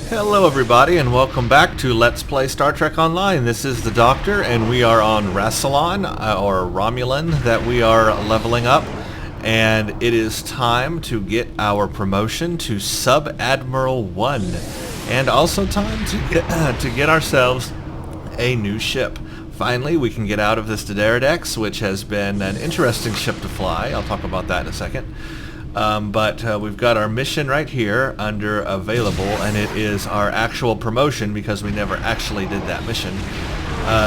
Hello everybody and welcome back to Let's Play Star Trek Online. This is the Doctor and we are on Rassilon, or Romulan, that we are leveling up. And it is time to get our promotion to Sub-Admiral 1. And also time to get ourselves a new ship. Finally, we can get out of this Dideridex, which has been an interesting ship to fly. I'll talk about that in a second. But we've got our mission right here under available, and it is our actual promotion because we never actually did that mission.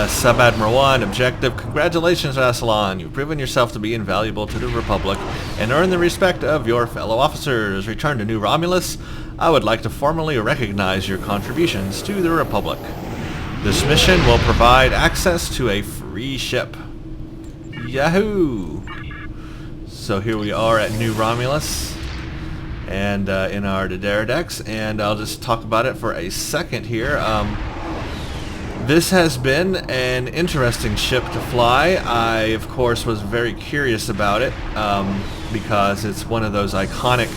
Sub-Admiral 1, objective: congratulations, Rassilon. You've proven yourself to be invaluable to the Republic and earned the respect of your fellow officers. Return to New Romulus. I would like to formally recognize your contributions to the Republic. This mission will provide access to a free ship. Yahoo! So here we are at New Romulus and in our Dideridex, and I'll just talk about it for a second here. This has been an interesting ship to fly. I, of course, was very curious about it because it's one of those iconic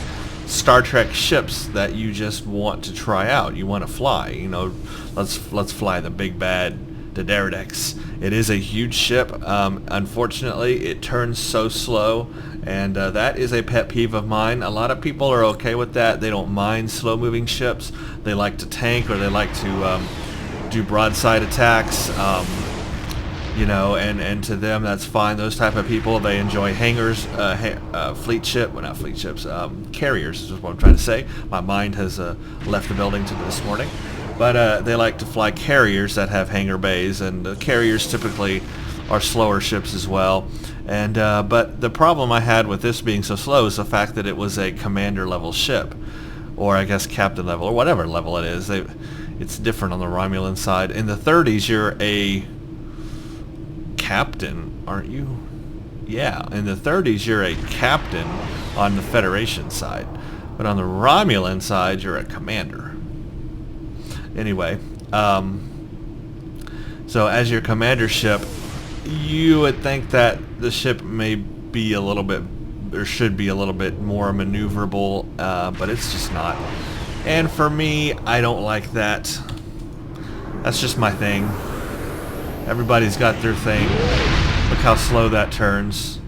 Star Trek ships that you just want to try out. You want to fly. You know, let's fly the big bad Dideridex. It is a huge ship. Unfortunately, it turns so slow, and that is a pet peeve of mine. A lot of people are okay with that. They don't mind slow-moving ships. They like to tank, or they like to do broadside attacks. You know, and to them that's fine. Those type of people, they enjoy hangars, fleet ship, well, not fleet ships, carriers is what I'm trying to say. My mind has left the building this morning. But they like to fly carriers that have hangar bays, and carriers typically are slower ships as well. And but the problem I had with this being so slow is the fact that it was a commander level ship, or I guess captain level, or whatever level it is. It's different on the Romulan side. In the 30s, you're a captain, aren't you? Yeah, in the 30s, you're a captain on the Federation side, but on the Romulan side, you're a commander. Anyway, so as your commander ship, you would think that the ship may be a little bit, or should be a little bit more maneuverable, but it's just not. And for me, I don't like that. That's just my thing. Everybody's got their thing. Look how slow that turns.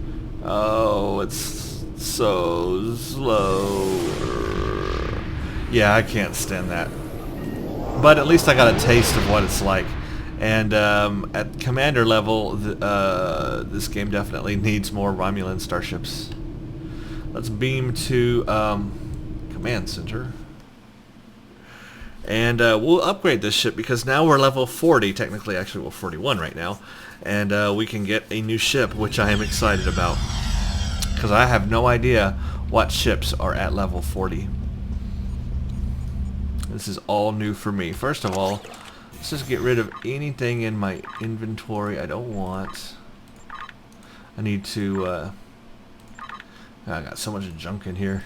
Oh, it's so slow. Yeah, I can't stand that. But at least I got a taste of what it's like. And at commander level, this game definitely needs more Romulan starships. Let's beam to command center. And we'll upgrade this ship because now we're level 40. Technically, actually, we're 41 right now. And we can get a new ship, which I am excited about. Because I have no idea what ships are at level 40. This is all new for me. First of all, let's just get rid of anything in my inventory I don't want. I need to... I got so much junk in here.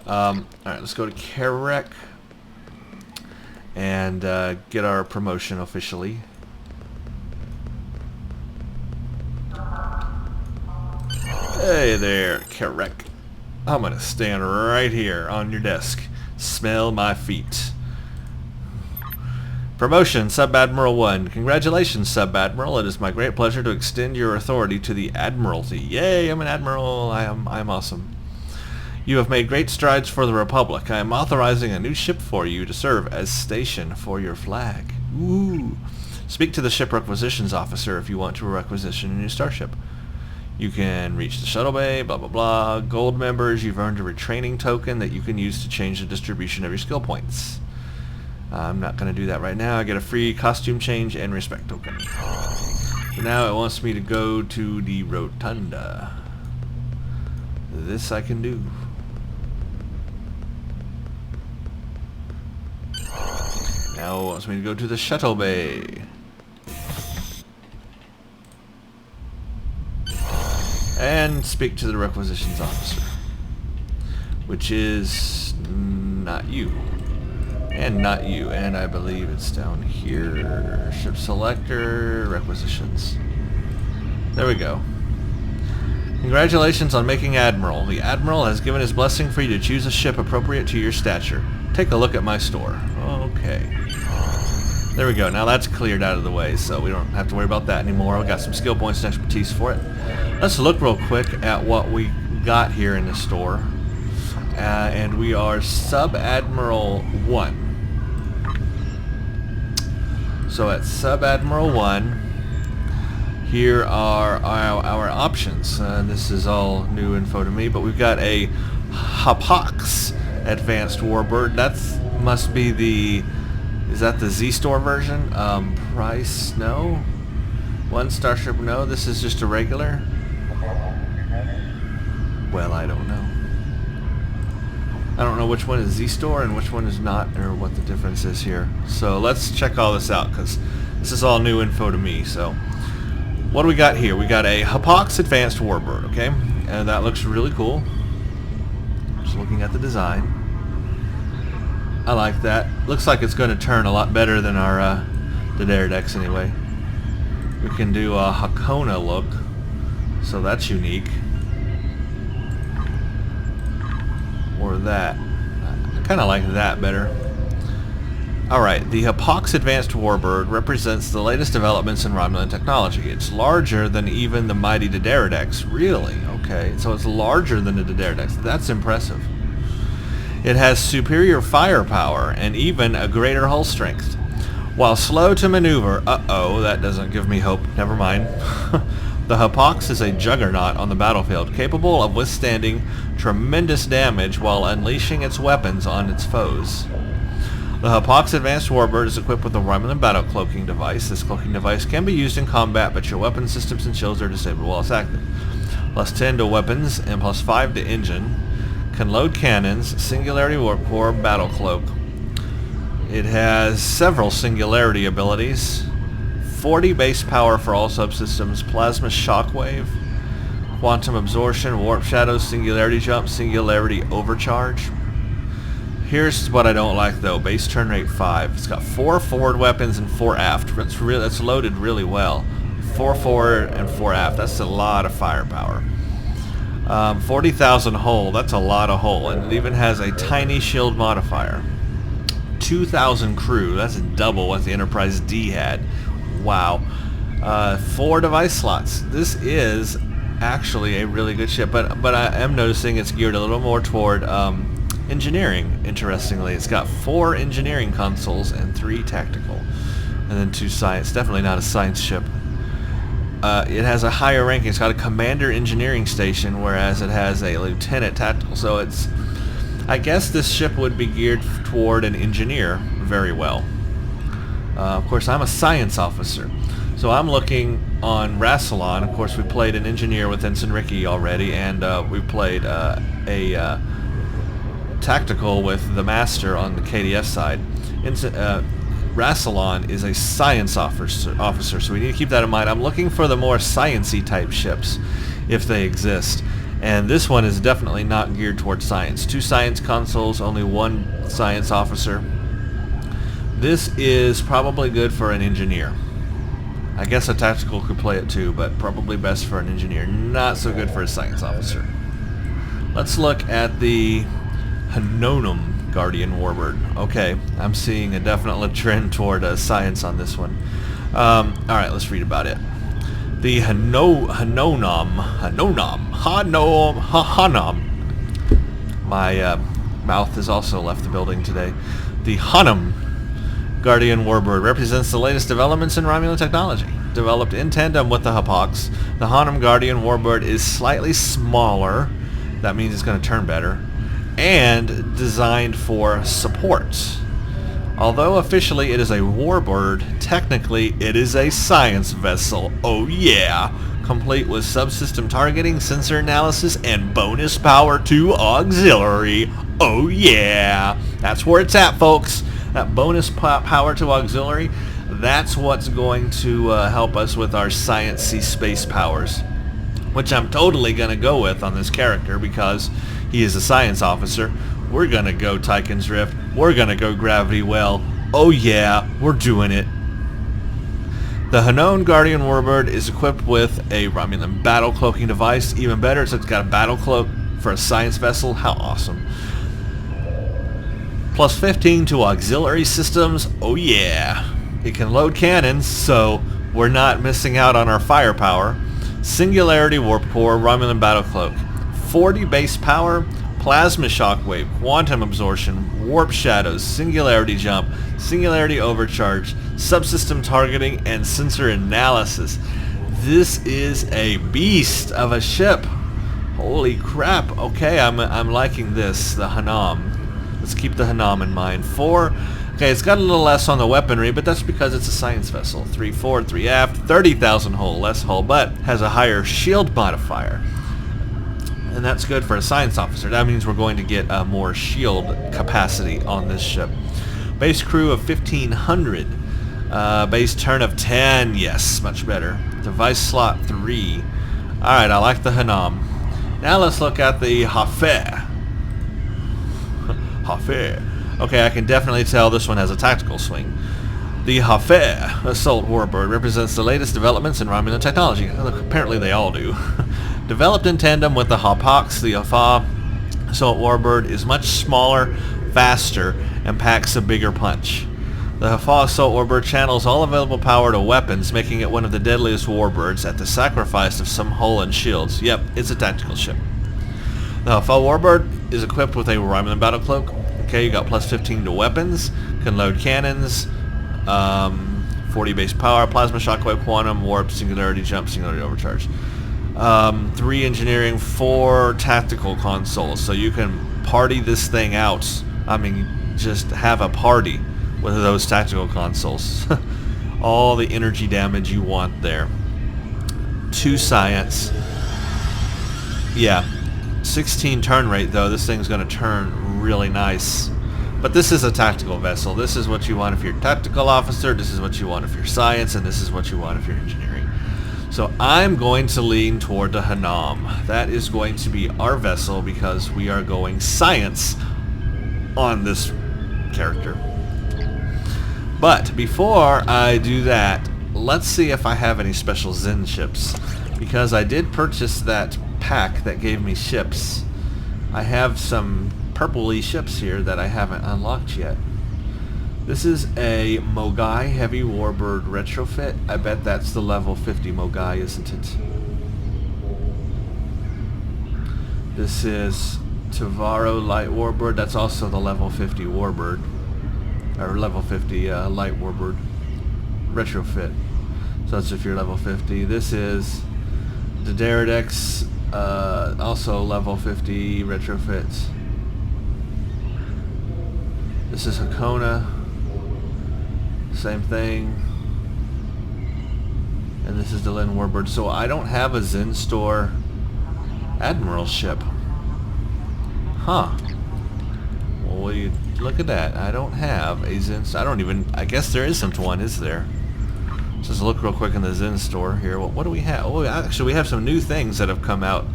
Alright, let's go to Karek and get our promotion officially. Hey there, Karek. I'm gonna stand right here on your desk. Smell my feet. Promotion, Sub-Admiral 1. Congratulations, Sub-Admiral. It is my great pleasure to extend your authority to the Admiralty. Yay, I'm an Admiral. I am awesome. You have made great strides for the Republic. I am authorizing a new ship for you to serve as station for your flag. Ooh. Speak to the ship requisitions officer if you want to requisition a new starship. You can reach the shuttle bay, blah blah blah. Gold members, you've earned a retraining token that you can use to change the distribution of your skill points. I'm not going to do that right now. I get a free costume change and respect token. So now it wants me to go to the Rotunda. This I can do. Now it wants me to go to the shuttle bay. And speak to the requisitions officer, which is not you, and not you, and I believe it's down here. Ship selector, requisitions. There we go. Congratulations on making Admiral. The Admiral has given his blessing for you to choose a ship appropriate to your stature. take a look at my store. Okay. There we go. Now that's cleared out of the way, so we don't have to worry about that anymore. We've got some skill points and expertise for it. Let's look real quick at what we got here in the store. And we are Sub-Admiral 1. So at Sub-Admiral 1, here are our options. This is all new info to me, but we've got a Hapox Advanced Warbird. That must be the... Is that the Z-Store version? Price, no. One starship, no. This is just a regular. Well, I don't know. I don't know which one is Z-Store and which one is not, or what the difference is here. So let's check all this out, because this is all new info to me. So what do we got here? We got a Hapox Advanced Warbird, okay? And that looks really cool. Just looking at the design. I like that. Looks like it's going to turn a lot better than our Didera decks anyway. We can do a Hakona look, so that's unique. Or that. I kind of like that better. Alright, the Hapox Advanced Warbird represents the latest developments in Romulan technology. It's larger than even the mighty Didera decks. Really? Okay, so it's larger than the Didera decks. That's impressive. It has superior firepower and even a greater hull strength. While slow to maneuver, that doesn't give me hope, never mind. The Hapox is a juggernaut on the battlefield, capable of withstanding tremendous damage while unleashing its weapons on its foes. The Hapox Advanced Warbird is equipped with a Romulan battle cloaking device. This cloaking device can be used in combat, but your weapon systems and shields are disabled while it's active. Plus 10 to weapons and plus 5 to engine. Can load cannons, Singularity Warp Core, Battle Cloak. It has several Singularity abilities. 40 base power for all subsystems, Plasma Shockwave, Quantum Absorption, Warp Shadow, Singularity Jump, Singularity Overcharge. Here's what I don't like though, base turn rate 5. It's got 4 forward weapons and 4 aft. That's loaded really well. 4 forward and 4 aft. That's a lot of firepower. 40,000 hull, that's a lot of hull, and it even has a tiny shield modifier. 2,000 crew, that's double what the Enterprise D had. Wow. 4 device slots. This is actually a really good ship, but I am noticing it's geared a little more toward engineering, interestingly. It's got 4 engineering consoles and 3 tactical, and then 2 science. Definitely not a science ship. It has a higher ranking. It's got a commander engineering station, whereas it has a lieutenant tactical. So it's, I guess this ship would be geared toward an engineer very well. Of course, I'm a science officer, so I'm looking on Rassilon. Of course, we played an engineer with Ensign Ricky already, and we played a tactical with the Master on the KDF side. Rassilon is a science officer, so we need to keep that in mind. I'm looking for the more science-y type ships, if they exist. And this one is definitely not geared towards science. 2 science consoles, only 1 science officer. This is probably good for an engineer. I guess a tactical could play it too, but probably best for an engineer. Not so good for a science officer. Let's look at the Hanonum Guardian Warbird. Okay, I'm seeing a definite trend toward science on this one. Alright, let's read about it. The Hanonum. My mouth has also left the building today. The Hanum Guardian Warbird represents the latest developments in Romulan technology. Developed in tandem with the Hapox, the Hanum Guardian Warbird is slightly smaller. That means it's going to turn better. And designed for support. Although officially it is a warbird, technically it is a science vessel. Oh yeah! Complete with subsystem targeting, sensor analysis, and bonus power to auxiliary. Oh yeah! That's where it's at, folks. That bonus power to auxiliary, that's what's going to help us with our science-y space powers. Which I'm totally going to go with on this character because he is a science officer. We're going to go Tychon's Rift. We're going to go Gravity Well. Oh yeah, we're doing it. The Hanon Guardian Warbird is equipped with a Romulan battle cloaking device. Even better, so it's got a battle cloak for a science vessel. How awesome. Plus 15 to auxiliary systems. Oh yeah. It can load cannons, so we're not missing out on our firepower. Singularity Warp Core, Romulan Battle Cloak. 40 base power, Plasma Shockwave, Quantum Absorption, Warp Shadows, Singularity Jump, Singularity Overcharge, Subsystem Targeting, and Sensor Analysis. This is a beast of a ship. Holy crap. Okay, I'm liking this, the Hanam. Let's keep the Hanam in mind. 4. Okay, it's got a little less on the weaponry, but that's because it's a science vessel. 3 forward, 3 aft, 30,000 hull, less hull, but has a higher shield modifier. And that's good for a science officer. That means we're going to get more shield capacity on this ship. Base crew of 1,500. Base turn of 10. Yes, much better. Device slot 3. Alright, I like the Hanam. Now let's look at the Hafer. Hafer. Okay, I can definitely tell this one has a tactical swing. The Hafer Assault Warbird represents the latest developments in Romulan technology. Look, apparently they all do. Developed in tandem with the Hapox, the Hafer Assault Warbird is much smaller, faster, and packs a bigger punch. The Hafer Assault Warbird channels all available power to weapons, making it one of the deadliest warbirds at the sacrifice of some hull and shields. Yep, it's a tactical ship. The Hafer Warbird is equipped with a Romulan Battle Cloak. Okay, you got plus 15 to weapons, can load cannons, 40 base power, Plasma Shockwave, Quantum, Warp, Singularity Jump, Singularity Overcharge. 3 engineering, 4 tactical consoles, so you can party this thing out. I mean, just have a party with those tactical consoles. All the energy damage you want there. 2 science. Yeah. 16 turn rate though. This thing's going to turn really nice. But this is a tactical vessel. This is what you want if you're a tactical officer. This is what you want if you're science. And this is what you want if you're engineering. So I'm going to lean toward the Hanam. That is going to be our vessel because we are going science on this character. But before I do that, let's see if I have any special Zen ships. Because I did purchase that pack that gave me ships. I have some purpley ships here that I haven't unlocked yet. This is a Mogai Heavy Warbird retrofit. I bet that's the level 50 Mogai, isn't it? This is Tavaro Light Warbird. That's also the level 50 Warbird. Or level 50 Light Warbird retrofit. So that's if you're level 50. This is the Daradex, also level 50 retrofit. This is Hakona. Same thing. And this is the Lin Warbird. So I don't have a Zen Store Admiral ship. Huh. Well, what do you... Look at that. I don't have a Zen... I don't even... I guess there isn't one, is there? Just look real quick in the Zen store here. Well, what do we have? Oh, actually, we have some new things that have come out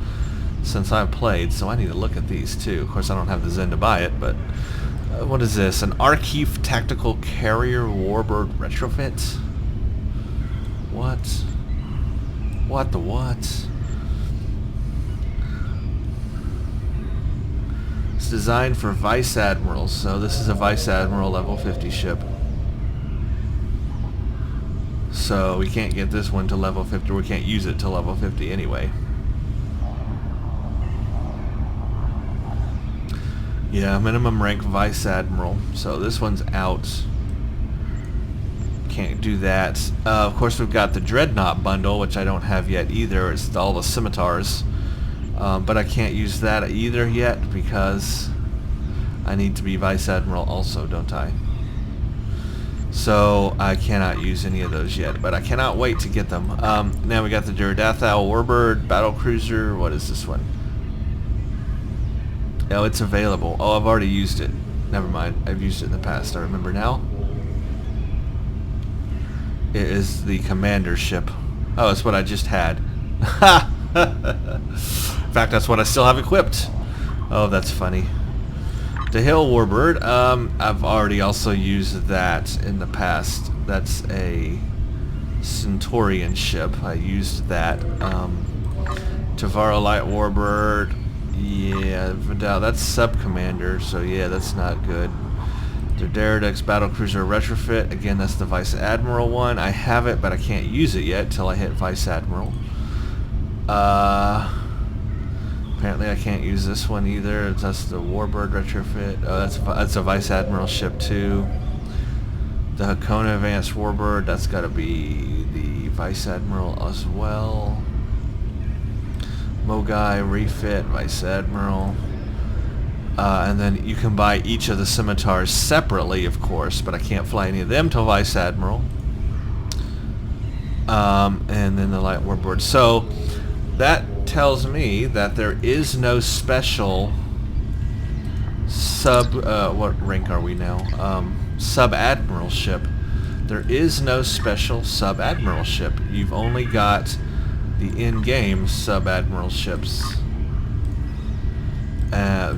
since I've played, so I need to look at these, too. Of course, I don't have the Zen to buy it, but... what is this? An Arkeef Tactical Carrier Warbird retrofit? What? What the what? It's designed for Vice Admirals, so this is a Vice Admiral level 50 ship. So we can't get this one to level 50, or we can't use it to level 50 anyway. Yeah, minimum rank Vice Admiral. So this one's out. Can't do that. Of course, we've got the Dreadnought bundle, which I don't have yet either. It's all the scimitars. But I can't use that either yet because I need to be Vice Admiral also, don't I? So I cannot use any of those yet, but I cannot wait to get them. Now we got the Duradathal Warbird Battle Cruiser. What is this one? Oh, it's available. Oh, I've already used it. Never mind. I've used it in the past. I remember now. It is the commander ship. Oh, it's what I just had. Ha! In fact, that's what I still have equipped. Oh, that's funny. The Hill Warbird. I've already also used that in the past. That's a Centaurian ship. I used that. Tavaro Light Warbird. Yeah, Vidal, that's Sub Commander, so yeah, that's not good. The Derridex Battlecruiser Retrofit. Again, that's the Vice Admiral one. I have it, but I can't use it yet until I hit Vice Admiral. Apparently I can't use this one either. That's the Warbird Retrofit. Oh, that's a Vice Admiral ship too. The Hakona Advanced Warbird. That's got to be the Vice Admiral as well. Mogai Refit, Vice Admiral. And then you can buy each of the scimitars separately, of course, but I can't fly any of them till Vice Admiral. And then the Light Warbird. So that tells me that there is no special what rank are we now? Sub-Admiral ship. There is no special Sub-Admiral ship. You've only got the in-game Sub-Admiral ships.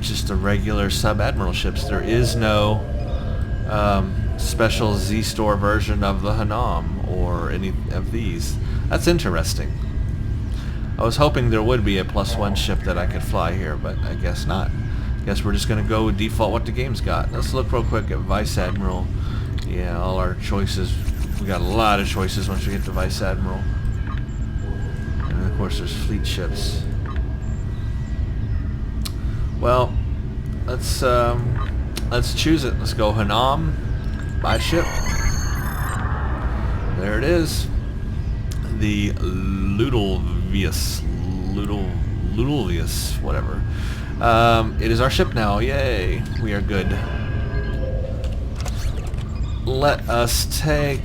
Just the regular Sub-Admiral ships. There is no special Z-Store version of the Hanam or any of these. That's interesting. I was hoping there would be a +1 ship that I could fly here, but I guess not. I guess we're just going to go with default what the game's got. Let's look real quick at Vice Admiral. Yeah, all our choices. We got a lot of choices once we get to Vice Admiral. And of course there's fleet ships. Well, let's choose it. Let's go Hanam, buy ship. There it is. The Ludolvius, whatever. It is our ship now. Yay! We are good. Let us take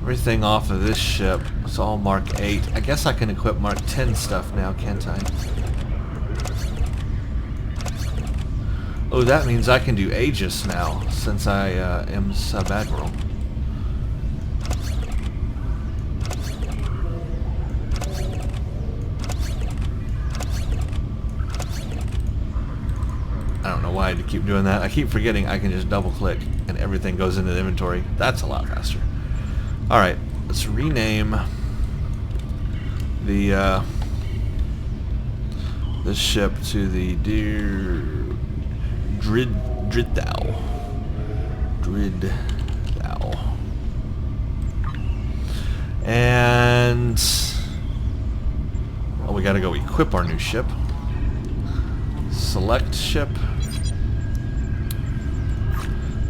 everything off of this ship. It's all Mark 8. I guess I can equip Mark 10 stuff now, can't I? Oh, that means I can do Aegis now, since I am Sub-Admiral. I don't know why I keep doing that. I keep forgetting I can just double-click and everything goes into the inventory. That's a lot faster. Alright, let's rename the this ship to the Dridthau. And well, we gotta go equip our new ship. Select ship.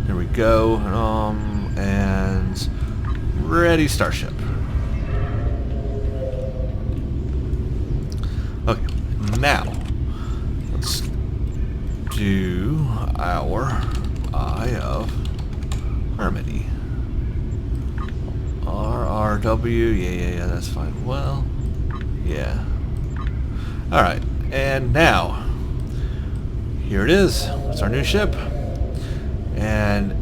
There we go. And ready starship. Okay, now let's do our Eye of Harmony. RRW, yeah, that's fine. Well, yeah. Alright, and now, here it is. It's our new ship. And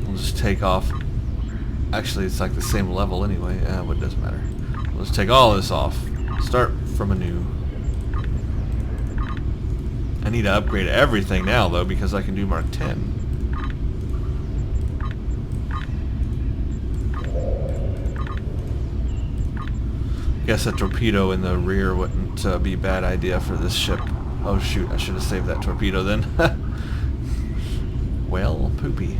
we'll just take off. Actually, it's like the same level anyway. But it doesn't matter. Let's take all this off. Start from anew. I need to upgrade everything now, though, because I can do Mark 10. Guess a torpedo in the rear wouldn't be a bad idea for this ship. Oh shoot, I should have saved that torpedo then. Well, poopy.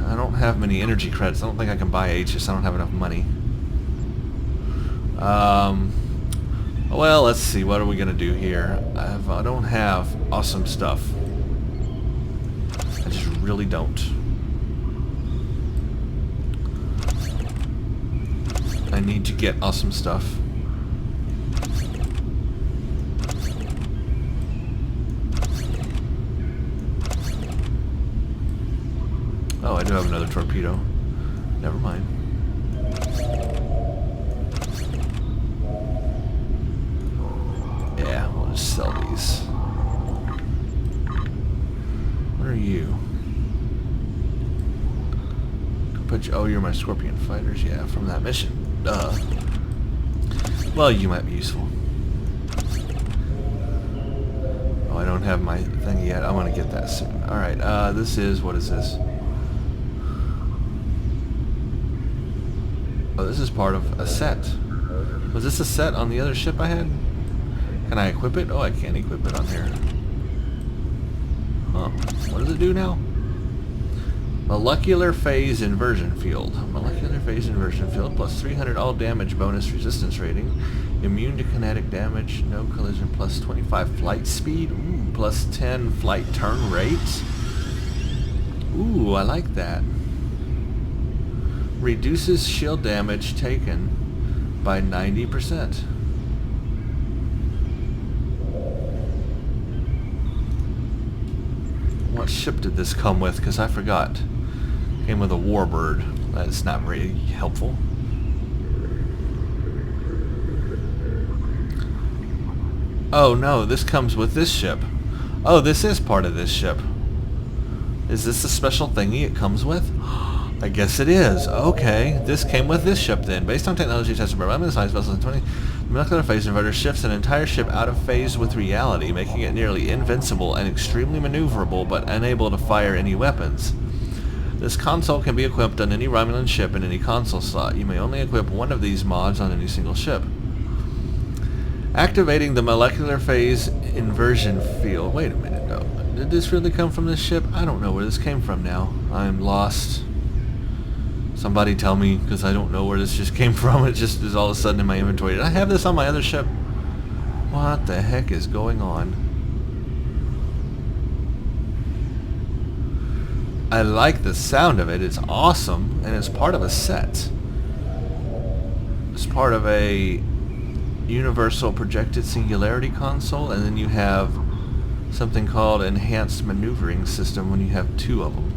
I don't have many energy credits. I don't think I can buy Aegis. I don't have enough money. Well, let's see. What are we going to do here? I don't have awesome stuff. I just really don't. I need to get awesome stuff. Oh, I do have another torpedo. Never mind. Yeah, we'll just sell these. What are you? Oh, you're my Scorpion fighters. Yeah, from that mission. Duh. Well, you might be useful. Oh, I don't have my thing yet. I want to get that soon. Alright, this is... What is this? Oh, this is part of a set. Was this a set on the other ship I had? Can I equip it? Oh, I can't equip it on here. Huh. What does it do now? Molecular phase inversion field. Molecular phase inversion field plus 300 all damage bonus resistance rating. Immune to kinetic damage. No collision plus 25 flight speed. Ooh, plus 10 flight turn rate. Ooh, I like that. Reduces shield damage taken by 90%. What ship did this come with? Because I forgot. Came with a Warbird. That's not very helpful. Oh no, this comes with this ship. Oh, this is part of this ship. Is this a special thingy it comes with? I guess it is. Okay, this came with this ship then. Based on technology tested by Romulan science vessels in 20, the molecular phase inverter shifts an entire ship out of phase with reality, making it nearly invincible and extremely maneuverable, but unable to fire any weapons. This console can be equipped on any Romulan ship in any console slot. You may only equip one of these mods on any single ship. Activating the molecular phase inversion field. Wait a minute, no. Did this really come from this ship? I don't know where this came from now. I'm lost. Somebody tell me, because I don't know where this just came from. It just is all of a sudden in my inventory. Did I have this on my other ship? What the heck is going on? I like the sound of it. It's awesome, and it's part of a set. It's part of a universal projected singularity console, and then you have something called enhanced maneuvering system when you have two of them.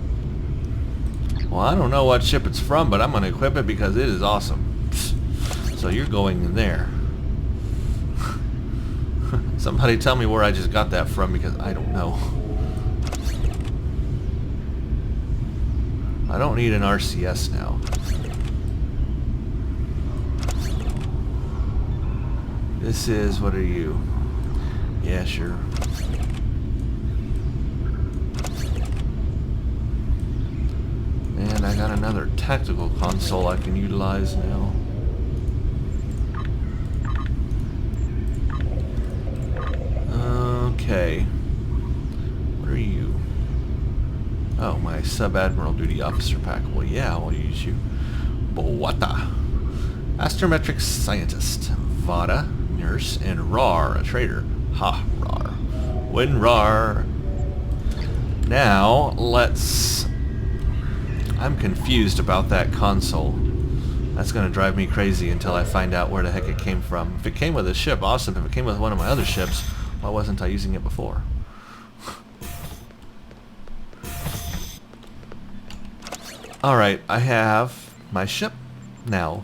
Well, I don't know what ship it's from, but I'm going to equip it because it is awesome. So you're going in there. Somebody tell me where I just got that from, because I don't know. I don't need an RCS now. This is, what are you? Yeah, sure. And I got another tactical console I can utilize now. Okay. What are you? Oh, my sub-admiral duty officer pack. Well, yeah, I'll use you. Boata. Astrometric scientist. Vada, nurse, and Rar, a trader. Ha, Rar. When Rar. Now, let's... I'm confused about that console. That's going to drive me crazy until I find out where the heck it came from. If it came with a ship, awesome. If it came with one of my other ships, why wasn't I using it before? Alright, I have my ship now,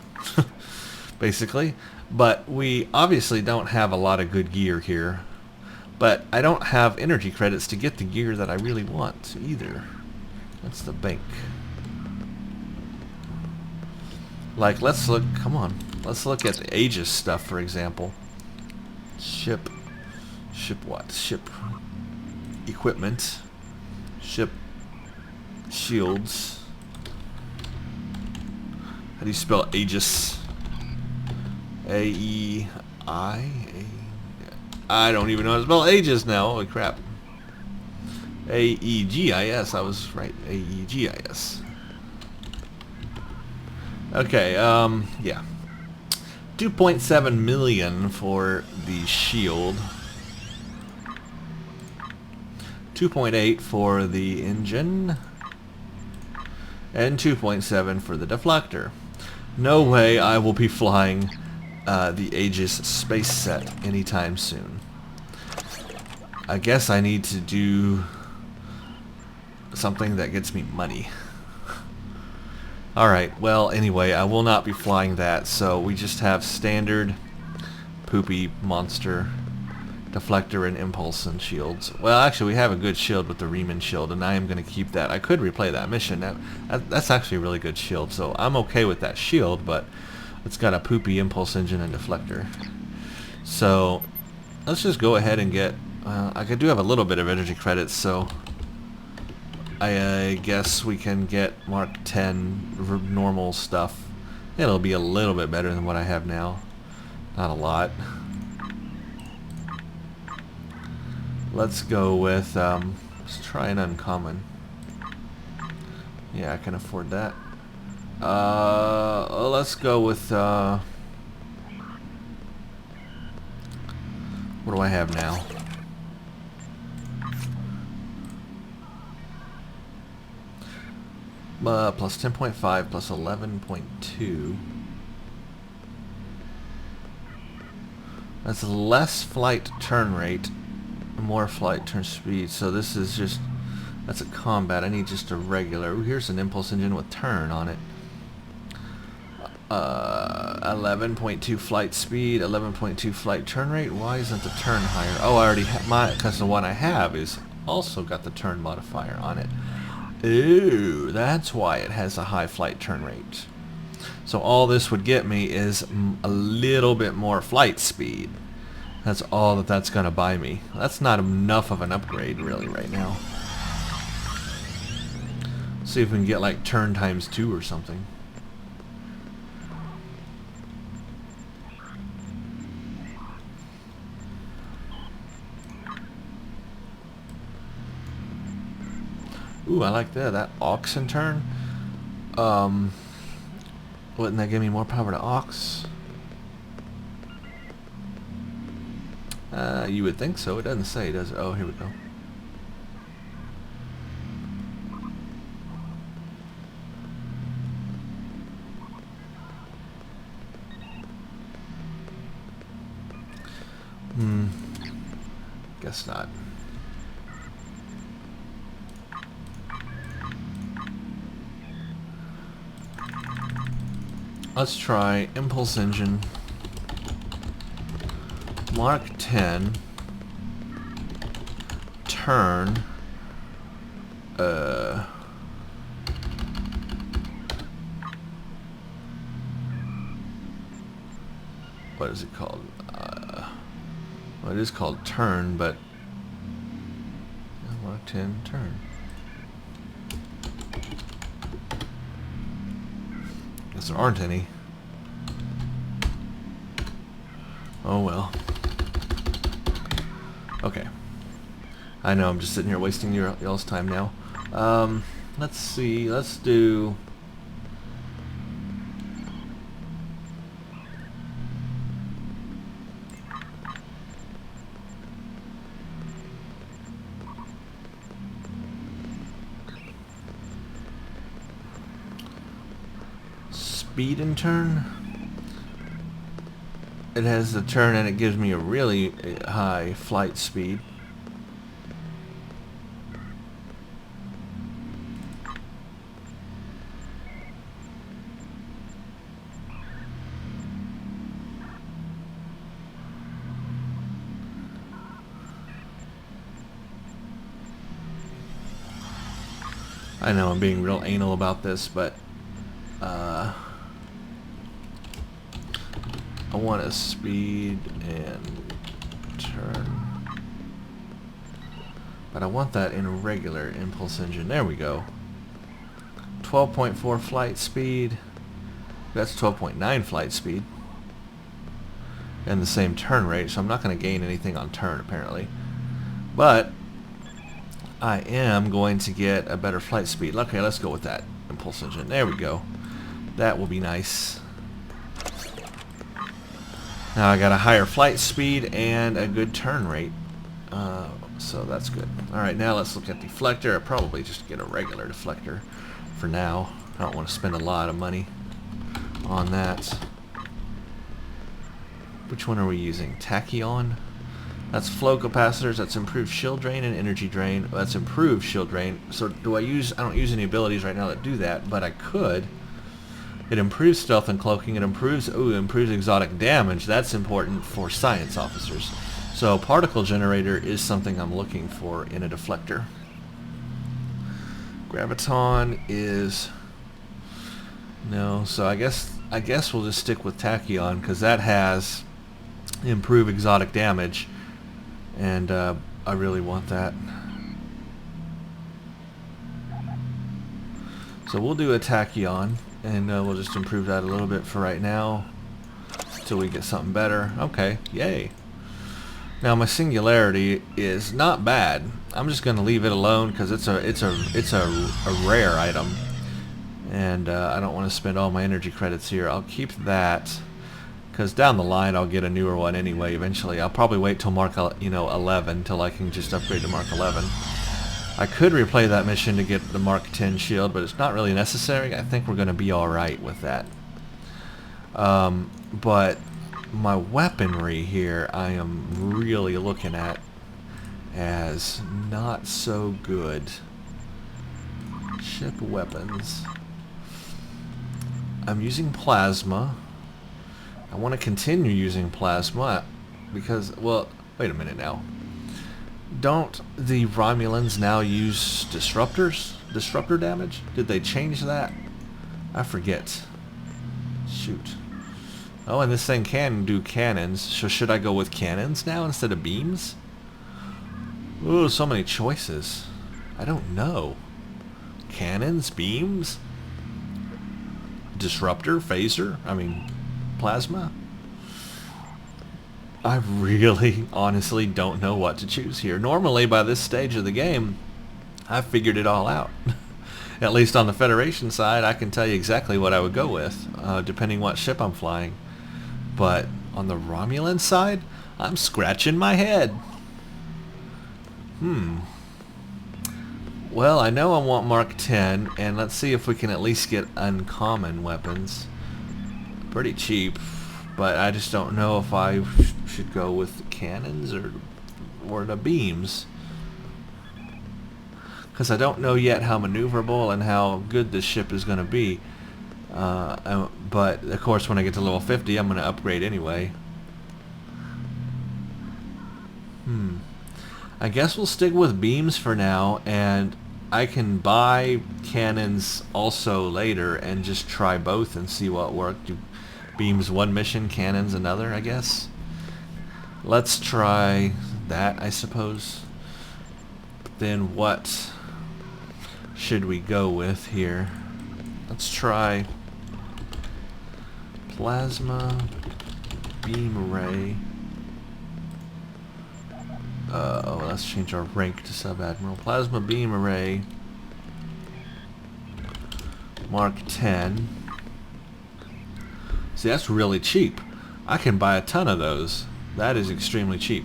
basically. But we obviously don't have a lot of good gear here. But I don't have energy credits to get the gear that I really want either. That's the bank. Like, let's look, come on. Let's look at the Aegis stuff, for example. Ship what? Ship equipment. Ship shields. How do you spell Aegis? A-E-I? I don't even know how to spell Aegis now. Holy crap. A-E-G-I-S. I was right. A-E-G-I-S. Okay, yeah. 2.7 million for the shield. 2.8 for the engine. And 2.7 for the deflector. No way I will be flying the Aegis space set anytime soon. I guess I need to do something that gets me money. Alright, well, anyway, I will not be flying that, so we just have standard poopy monster deflector and impulse and shields. Well, actually, we have a good shield with the Riemann shield, and I am going to keep that. I could replay that mission. That's actually a really good shield, so I'm okay with that shield, but it's got a poopy impulse engine and deflector. So, let's just go ahead and get... I do have a little bit of energy credits, so... I guess we can get Mark 10 normal stuff. It'll be a little bit better than what I have now. Not a lot. Let's go with Let's try an uncommon. Yeah, I can afford that. Let's go with, what do I have now? Plus 10.5, plus 11.2. That's less flight turn rate, more flight turn speed. So this is just, that's a combat. I need just a regular. Ooh, here's an impulse engine with turn on it. 11.2 flight speed, 11.2 flight turn rate. Why isn't the turn higher? Oh, I already have my, because the one I have is also got the turn modifier on it. Ooh, that's why it has a high flight turn rate. So all this would get me is a little bit more flight speed. That's all that that's going to buy me. That's not enough of an upgrade really right now. See if we can get like turn times 2 or something. Ooh, I like that. That oxen turn. Wouldn't that give me more power to ox? You would think so. It doesn't say, does it? Oh, here we go. Guess not. Let's try impulse engine, Mark 10, turn, what is it called? Well, it is called turn, but Mark 10, turn. Guess there aren't any. Oh well. Okay. I know, I'm just sitting here wasting y'all's time now. Let's see, let's do... speed and turn. It has the turn and it gives me a really high flight speed. I know I'm being real anal about this, but I want a speed and turn, but I want that in a regular impulse engine. There we go. 12.4 flight speed. That's 12.9 flight speed, and the same turn rate. So I'm not going to gain anything on turn apparently, but I am going to get a better flight speed. Okay, let's go with that impulse engine. There we go. That will be nice. Now I got a higher flight speed and a good turn rate, so that's good. Alright, now let's look at deflector. I'll probably just get a regular deflector for now. I don't want to spend a lot of money on that. Which one are we using? Tachyon? That's flow capacitors, that's improved shield drain and energy drain. That's improved shield drain. So do I don't use any abilities right now that do that, but I could. It improves stealth and cloaking. It improves exotic damage. That's important for science officers. So particle generator is something I'm looking for in a deflector. Graviton is no. So I guess we'll just stick with Tachyon because that has improved exotic damage, and I really want that. So we'll do a Tachyon. And we'll just improve that a little bit for right now, till we get something better. Okay, yay. Now my singularity is not bad. I'm just going to leave it alone because it's a rare item, and I don't want to spend all my energy credits here. I'll keep that because down the line I'll get a newer one anyway. Eventually, I'll probably wait till Mark 11 till I can just upgrade to Mark 11. I could replay that mission to get the Mark 10 shield, but it's not really necessary. I think we're going to be all right with that. But my weaponry here, I am really looking at as not so good. Ship weapons. I'm using plasma. I want to continue using plasma because, well, wait a minute now. Don't the Romulans now use disruptors? Disruptor damage? Did they change that? I forget. Shoot. Oh, and this thing can do cannons. So should I go with cannons now instead of beams? Ooh, so many choices. I don't know. Cannons? Beams? Disruptor? Phaser? I mean, plasma? I really, honestly don't know what to choose here. Normally, by this stage of the game, I've figured it all out. At least on the Federation side, I can tell you exactly what I would go with, depending what ship I'm flying. But on the Romulan side, I'm scratching my head. Well, I know I want Mark 10, and let's see if we can at least get uncommon weapons. Pretty cheap, but I just don't know if I should go with the cannons or the beams. Because I don't know yet how maneuverable and how good this ship is going to be. But, of course, when I get to level 50, I'm going to upgrade anyway. I guess we'll stick with beams for now, and I can buy cannons also later and just try both and see what works. Do beams one mission, cannons another, I guess. Let's try that, I suppose. Then what should we go with here? Let's try plasma, beam array. Oh, let's change our rank to sub-admiral. Plasma beam array, Mark 10. See, that's really cheap. I can buy a ton of those. That is extremely cheap.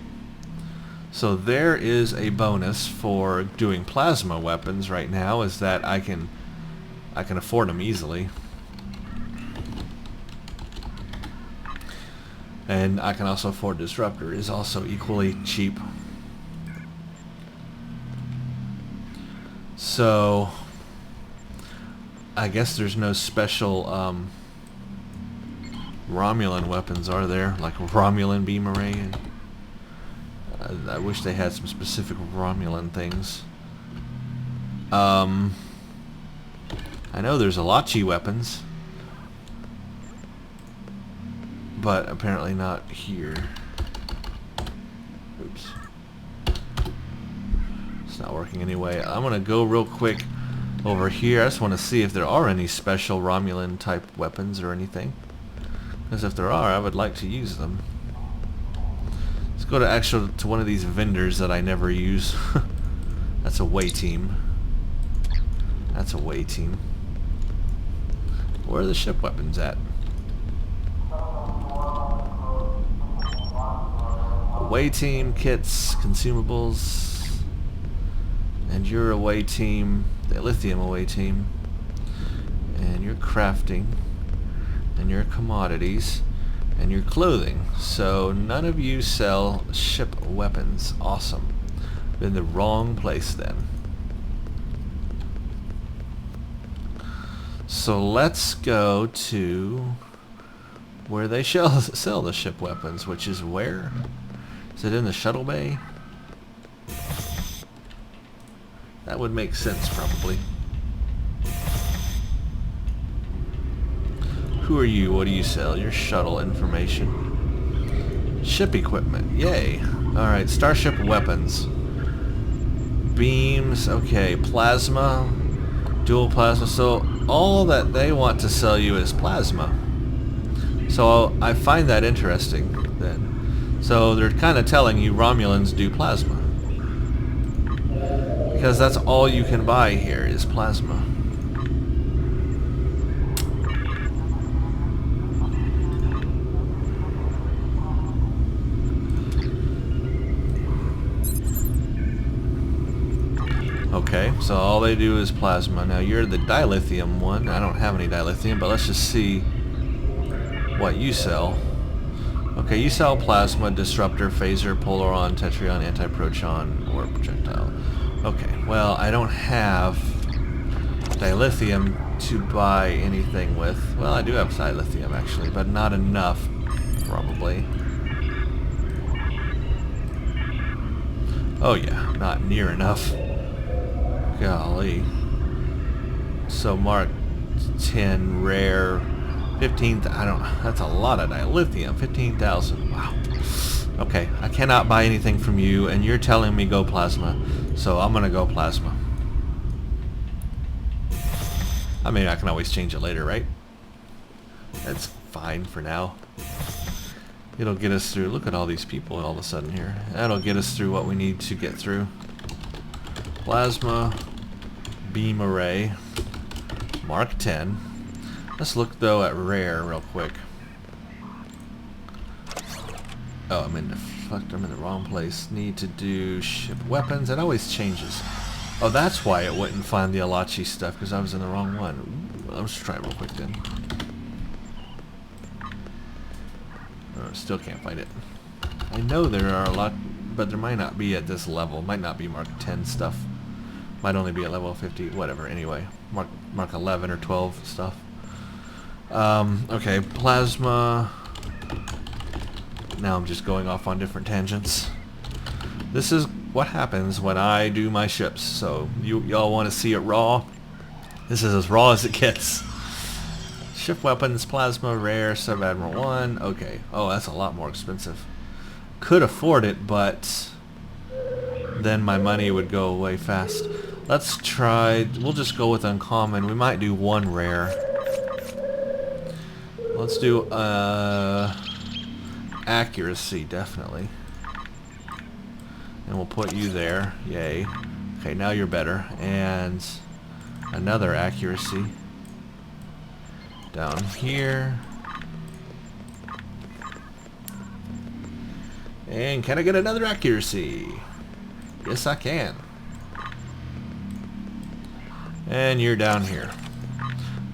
So there is a bonus for doing plasma weapons right now, is that I can afford them easily. And I can also afford Disruptor. It is also equally cheap. So I guess there's no special Romulan weapons, are there? Like Romulan beam array? I wish they had some specific Romulan things. I know there's Alachi weapons, but apparently not here. Oops. It's not working anyway. I'm gonna go real quick over here. I just want to see if there are any special Romulan type weapons or anything. Because if there are, I would like to use them. Let's go to one of these vendors that I never use. That's a way team. That's a way team. Where are the ship weapons at? Away team, kits, consumables. And your away team, the lithium away team. And your crafting. And your commodities. And your clothing. So none of you sell ship weapons. Awesome. Been in the wrong place then. So let's go to where they sell the ship weapons, which is where? Is it in the shuttle bay? That would make sense, probably. Who are you? What do you sell? Your shuttle information. Ship equipment. Yay. Alright, starship weapons. Beams. Okay, plasma. Dual plasma. So all that they want to sell you is plasma. So I find that interesting then. So they're kind of telling you Romulans do plasma. Because that's all you can buy here is plasma. Okay, so all they do is plasma. Now you're the dilithium one. I don't have any dilithium, but let's just see what you sell. Okay, you sell plasma, disruptor, phaser, polaron, tetrion, antiproton, or projectile. Okay, well, I don't have dilithium to buy anything with. Well, I do have dilithium actually, but not enough, probably. Oh yeah, not near enough. Golly. So Mark 10 rare, 15. I don't. That's a lot of dilithium. 15,000. Wow. Okay, I cannot buy anything from you, and you're telling me go plasma, so I'm gonna go plasma. I mean, I can always change it later, right? That's fine for now. It'll get us through. Look at all these people all of a sudden here. That'll get us through what we need to get through. Plasma, beam array, Mark 10. Let's look though at rare real quick. Oh, I'm in the wrong place. Need to do ship weapons. It always changes. Oh, that's why it wouldn't find the Alachi stuff, because I was in the wrong one. Ooh, let's try it real quick then. Oh, still can't find it. I know there are a lot, but there might not be at this level. Might not be Mark 10 stuff. Might only be at level 50. Whatever. Anyway, Mark 11 or 12 stuff. Okay, plasma. Now I'm just going off on different tangents. This is what happens when I do my ships. So y'all want to see it raw? This is as raw as it gets. Ship weapons, plasma, rare, sub-admiral 1. Okay. Oh, that's a lot more expensive. Could afford it, but then my money would go away fast. Let's try. We'll just go with uncommon. We might do one rare. Let's do accuracy, definitely. And we'll put you there. Yay. Okay, now you're better. And another accuracy. Down here. And can I get another accuracy? Yes, I can. And you're down here.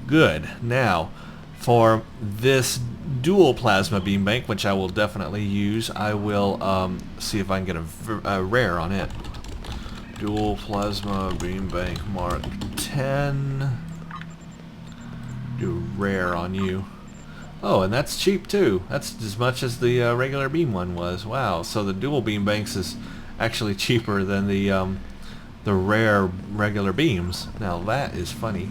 Good. Now, for this dual plasma beam bank, which I will definitely use, I will see if I can get a rare on it. Dual plasma beam bank Mark 10. Do rare on you. Oh, and that's cheap too. That's as much as the regular beam one was. Wow. So the dual beam banks is actually cheaper than the rare regular beams. Now that is funny.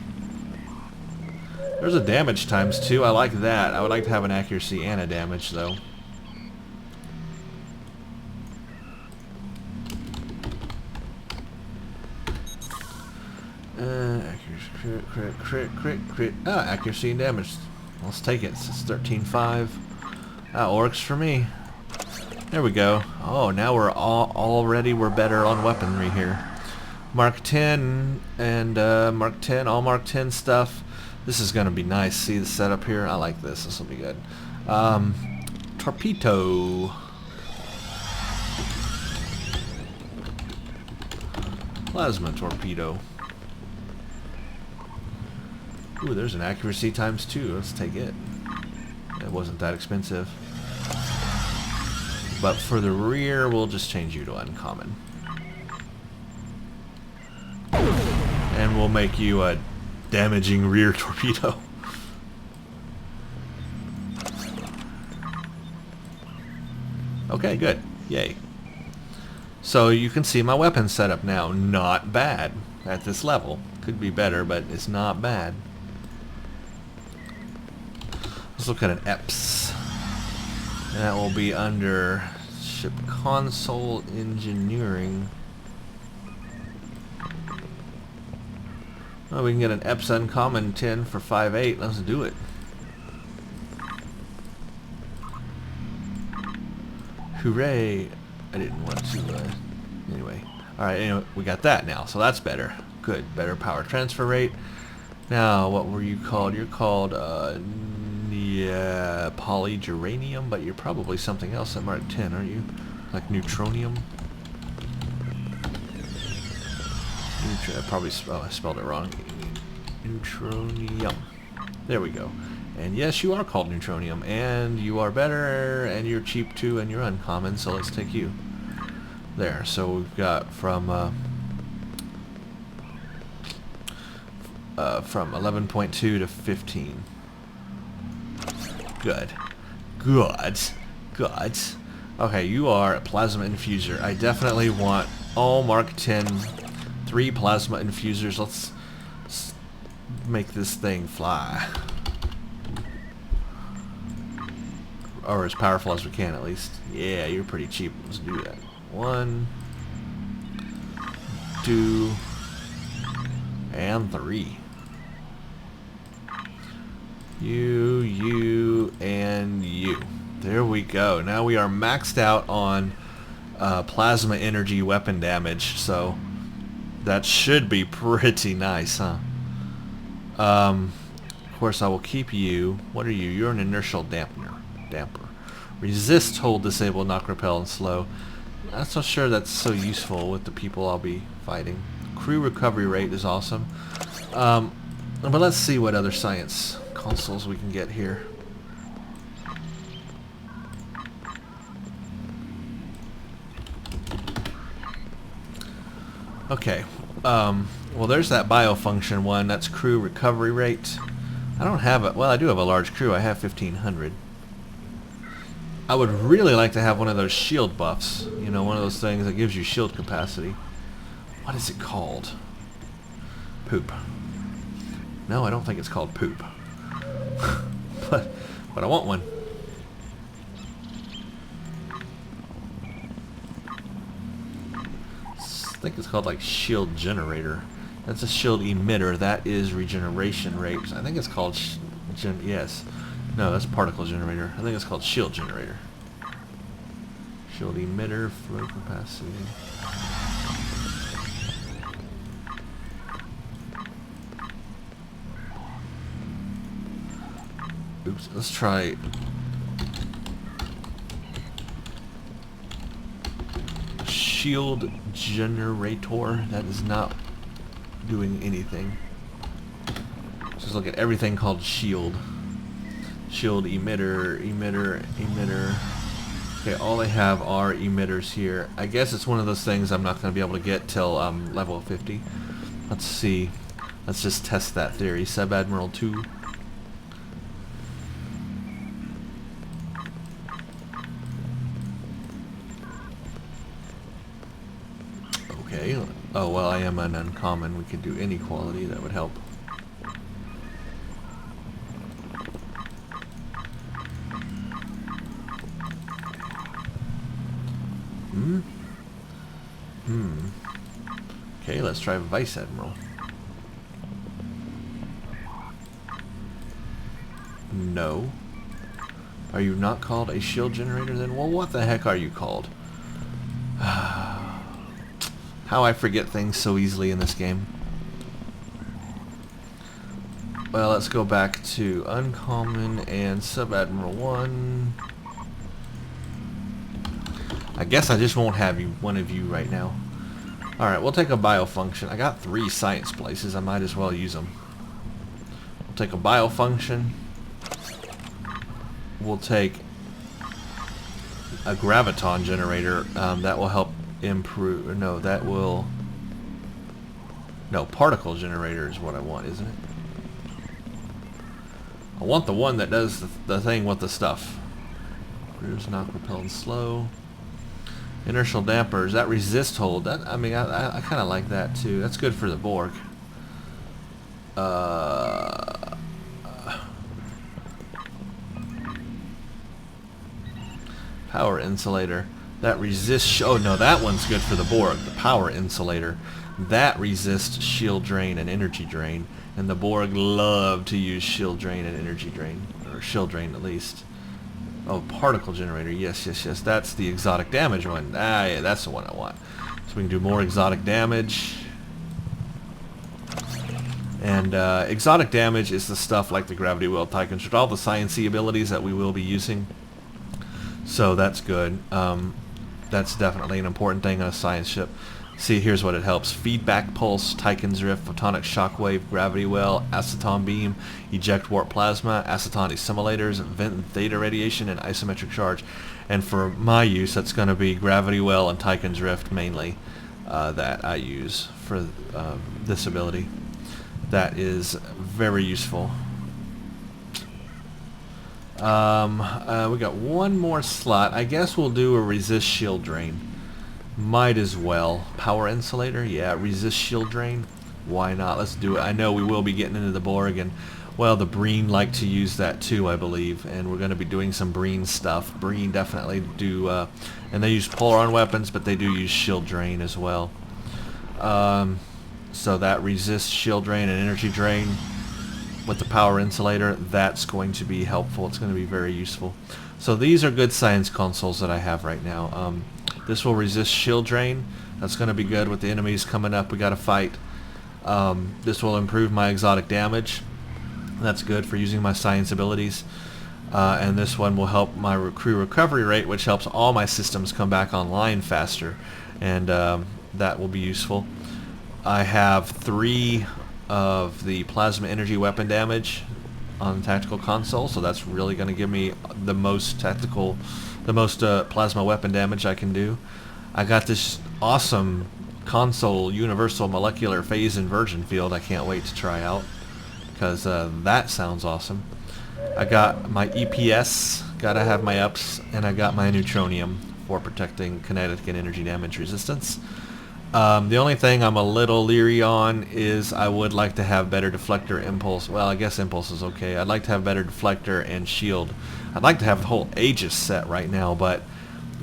There's a damage times 2. I like that. I would like to have an accuracy and a damage though. Accuracy, crit. Ah, accuracy and damage. Let's take it. It's 13.5. That works for me. There we go. Oh, now we're already we're better on weaponry here. Mark 10 and Mark 10, all Mark 10 stuff. This is gonna be nice. See the setup here? I like this. This will be good. Torpedo. Plasma torpedo. Ooh, there's an accuracy times 2. Let's take it. It wasn't that expensive. But for the rear, we'll just change you to uncommon. And we'll make you a damaging rear torpedo. Okay, good. Yay. So you can see my weapon setup now. Not bad at this level. Could be better, but it's not bad. Let's look at an EPS. And that will be under ship console engineering. Oh, we can get an EPS uncommon 10 for 5.8. Let's do it. Hooray! I didn't want to, anyway. Alright, anyway, we got that now, so that's better. Good, better power transfer rate. Now, what were you called? You're called, yeah, polygeranium, but you're probably something else at Mark 10, aren't you? Like neutronium? I probably I spelled it wrong. Neutronium. There we go. And yes, you are called neutronium, and you are better, and you're cheap too, and you're uncommon, so let's take you. There, so we've got from 11.2 to 15. Good. Good. Good. Okay, you are a plasma infuser. I definitely want all Mark 10 3 plasma infusers. Let's make this thing fly. Or as powerful as we can, at least. Yeah, you're pretty cheap. Let's do that. 1, 2, and 3. You, and you. There we go. Now we are maxed out on plasma energy weapon damage, so that should be pretty nice, huh? Of course, I will keep you. What are you? You're an inertial damper. Resist, hold, disable, knock, repel, and slow. Not so sure that's so useful with the people I'll be fighting. Crew recovery rate is awesome. But let's see what other science consoles we can get here. Okay. Well, there's that biofunction one. That's crew recovery rate. I don't have it. Well, I do have a large crew. I have 1,500. I would really like to have one of those shield buffs. You know, one of those things that gives you shield capacity. What is it called? Poop. No, I don't think it's called poop. but I want one. I think it's called like shield generator. That's a shield emitter. That is regeneration rate. I think it's called yes. No, that's particle generator. I think it's called shield generator. Shield emitter, flow capacity. Oops, let's try shield generator. That is not doing anything. Just look at everything called shield. Shield emitter. Okay, all they have are emitters here. I guess it's one of those things I'm not going to be able to get till level 50. Let's see. Let's just test that theory. Sub-Admiral 2. Okay. Oh, well, I am an uncommon. We could do any quality. That would help. Okay, let's try Vice Admiral. No. Are you not called a shield generator then? Well, what the heck are you called? How I forget things so easily in this game. Well, let's go back to Uncommon and Sub-Admiral 1. I guess I just won't have one of you right now. Alright, we'll take a biofunction. I got 3 science places. I might as well use them. We'll take a biofunction. We'll take a graviton generator. That will help improve... No, that will... No, particle generator is what I want, isn't it? I want the one that does the thing with the stuff. Cruise, knock, repel, and slow. Inertial dampers, that resist hold. That I mean, I kind of like that too. That's good for the Borg. Power insulator. That resists. Oh no, that one's good for the Borg. The power insulator. That resists shield drain and energy drain. And the Borg love to use shield drain and energy drain, or shield drain at least. Oh, particle generator. Yes, yes, yes. That's the exotic damage one. Ah, yeah, that's the one I want. So we can do more exotic damage. And exotic damage is the stuff like the gravity well Tychons with all the sciencey abilities that we will be using. So that's good. That's definitely an important thing on a science ship. See, here's what it helps. Feedback pulse, Tychon's rift, photonic shockwave, gravity well, aceton beam, eject warp plasma, aceton assimilators, vent theta radiation, and isometric charge. And for my use, that's going to be gravity well and Tychon's rift mainly that I use for this ability. That is very useful. We got one more slot. I guess we'll do a resist shield drain. Might as well. Power insulator? Yeah, resist shield drain. Why not? Let's do it. I know we will be getting into the Borg, and well, the Breen like to use that too, I believe, and we're going to be doing some Breen stuff. Breen definitely do, and they use polar-on weapons, but they do use shield drain as well. So that resist shield drain and energy drain with the power insulator, that's going to be helpful. It's going to be very useful. So these are good science consoles that I have right now. This will resist shield drain. That's going to be good with the enemies coming up we got to fight. This will improve my exotic damage. That's good for using my science abilities. And this one will help my crew recovery rate, which helps all my systems come back online faster. And that will be useful. I have 3 of the plasma energy weapon damage on the tactical console, so that's really going to give me the most plasma weapon damage I can do. I got this awesome console universal molecular phase inversion field I can't wait to try out, because that sounds awesome. I got my EPS, gotta have my ups, and I got my neutronium for protecting kinetic and energy damage resistance. The only thing I'm a little leery on is I would like to have better deflector impulse. Well, I guess impulse is okay. I'd like to have better deflector and shield. I'd like to have the whole Aegis set right now, but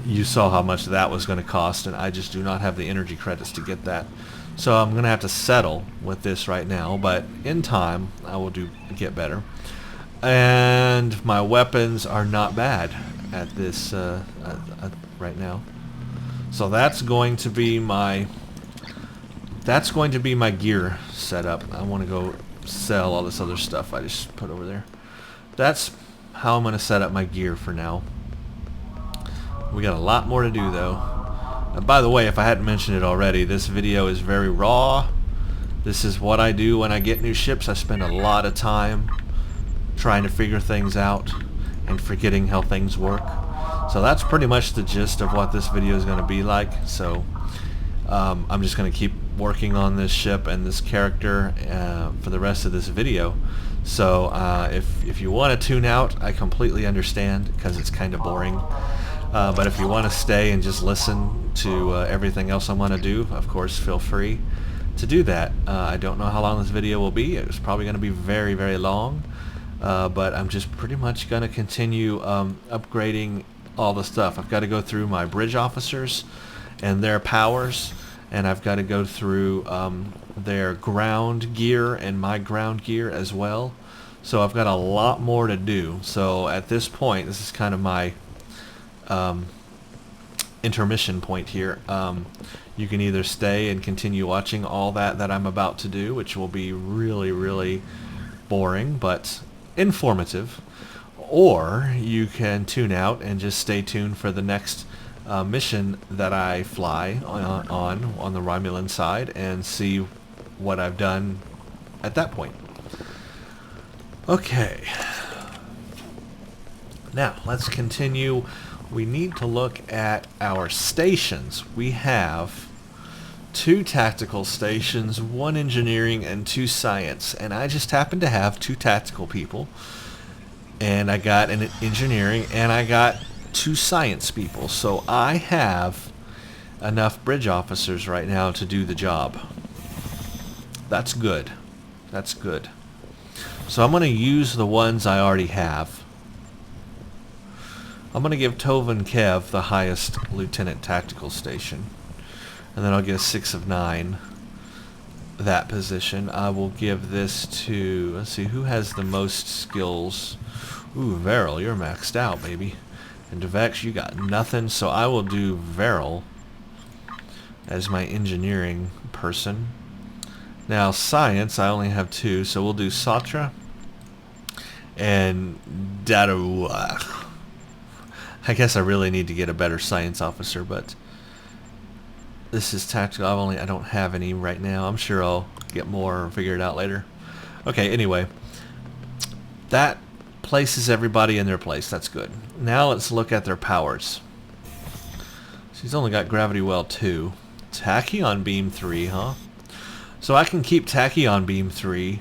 you saw how much that was going to cost, and I just do not have the energy credits to get that. So I'm going to have to settle with this right now, but in time I will get better. And my weapons are not bad at this right now. So that's going to be my gear setup. I want to go sell all this other stuff I just put over there. That's how I'm going to set up my gear for now. We got a lot more to do though. By the way, if I hadn't mentioned it already, this video is very raw. This is what I do when I get new ships. I spend a lot of time trying to figure things out and forgetting how things work. So that's pretty much the gist of what this video is going to be like. So I'm just going to keep working on this ship and this character for the rest of this video. So if you want to tune out, I completely understand, because it's kind of boring. But if you want to stay and just listen to everything else I'm going to do, of course, feel free to do that. I don't know how long this video will be. It's probably going to be very, very long. But I'm just pretty much going to continue upgrading all the stuff. I've got to go through my bridge officers and their powers, and I've got to go through their ground gear and my ground gear as well. So I've got a lot more to do. So at this point, this is kind of my intermission point here. You can either stay and continue watching all that I'm about to do, which will be really, really boring but informative, or you can tune out and just stay tuned for the next mission that I fly on the Romulan side and see what I've done at that point. Okay, now let's continue. We need to look at our stations. We have 2 tactical stations, 1 engineering, and 2 science. And I just happen to have 2 tactical people, and I got an engineering, and I got 2 science people. So I have enough bridge officers right now to do the job. That's good. That's good. So I'm going to use the ones I already have. I'm going to give Tovan Kev the highest lieutenant tactical station, and then I'll get a 6 of 9 that position. I will give this to, let's see, who has the most skills. Ooh, Varel, you're maxed out, baby. And Devex, you got nothing, so I will do Veril as my engineering person. Now science, I only have 2, so we'll do Satra and Daru. I guess I really need to get a better science officer, but this is tactical. I don't have any right now. I'm sure I'll get more or figure it out later. Okay, anyway, that places everybody in their place. That's good. Now let's look at their powers. She's only got Gravity Well 2. Tachyon Beam 3, huh? So I can keep Tachyon Beam 3,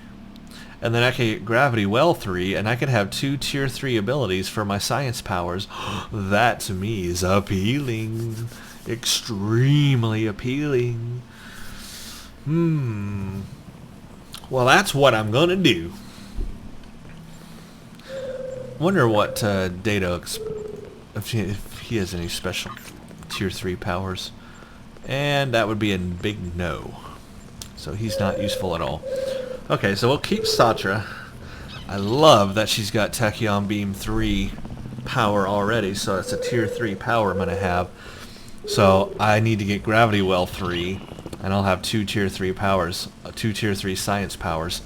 and then I can get Gravity Well 3, and I could have 2 Tier 3 abilities for my science powers. That to me is appealing. Extremely appealing. Well, that's what I'm gonna do. Wonder what Data, if he has any special Tier 3 powers. And that would be a big no. So he's not useful at all. Okay, so we'll keep Satra. I love that she's got Tachyon Beam 3 power already, so it's a Tier 3 power I'm going to have. So I need to get Gravity Well 3, and I'll have 2 Tier 3 powers, 2 Tier 3 science powers.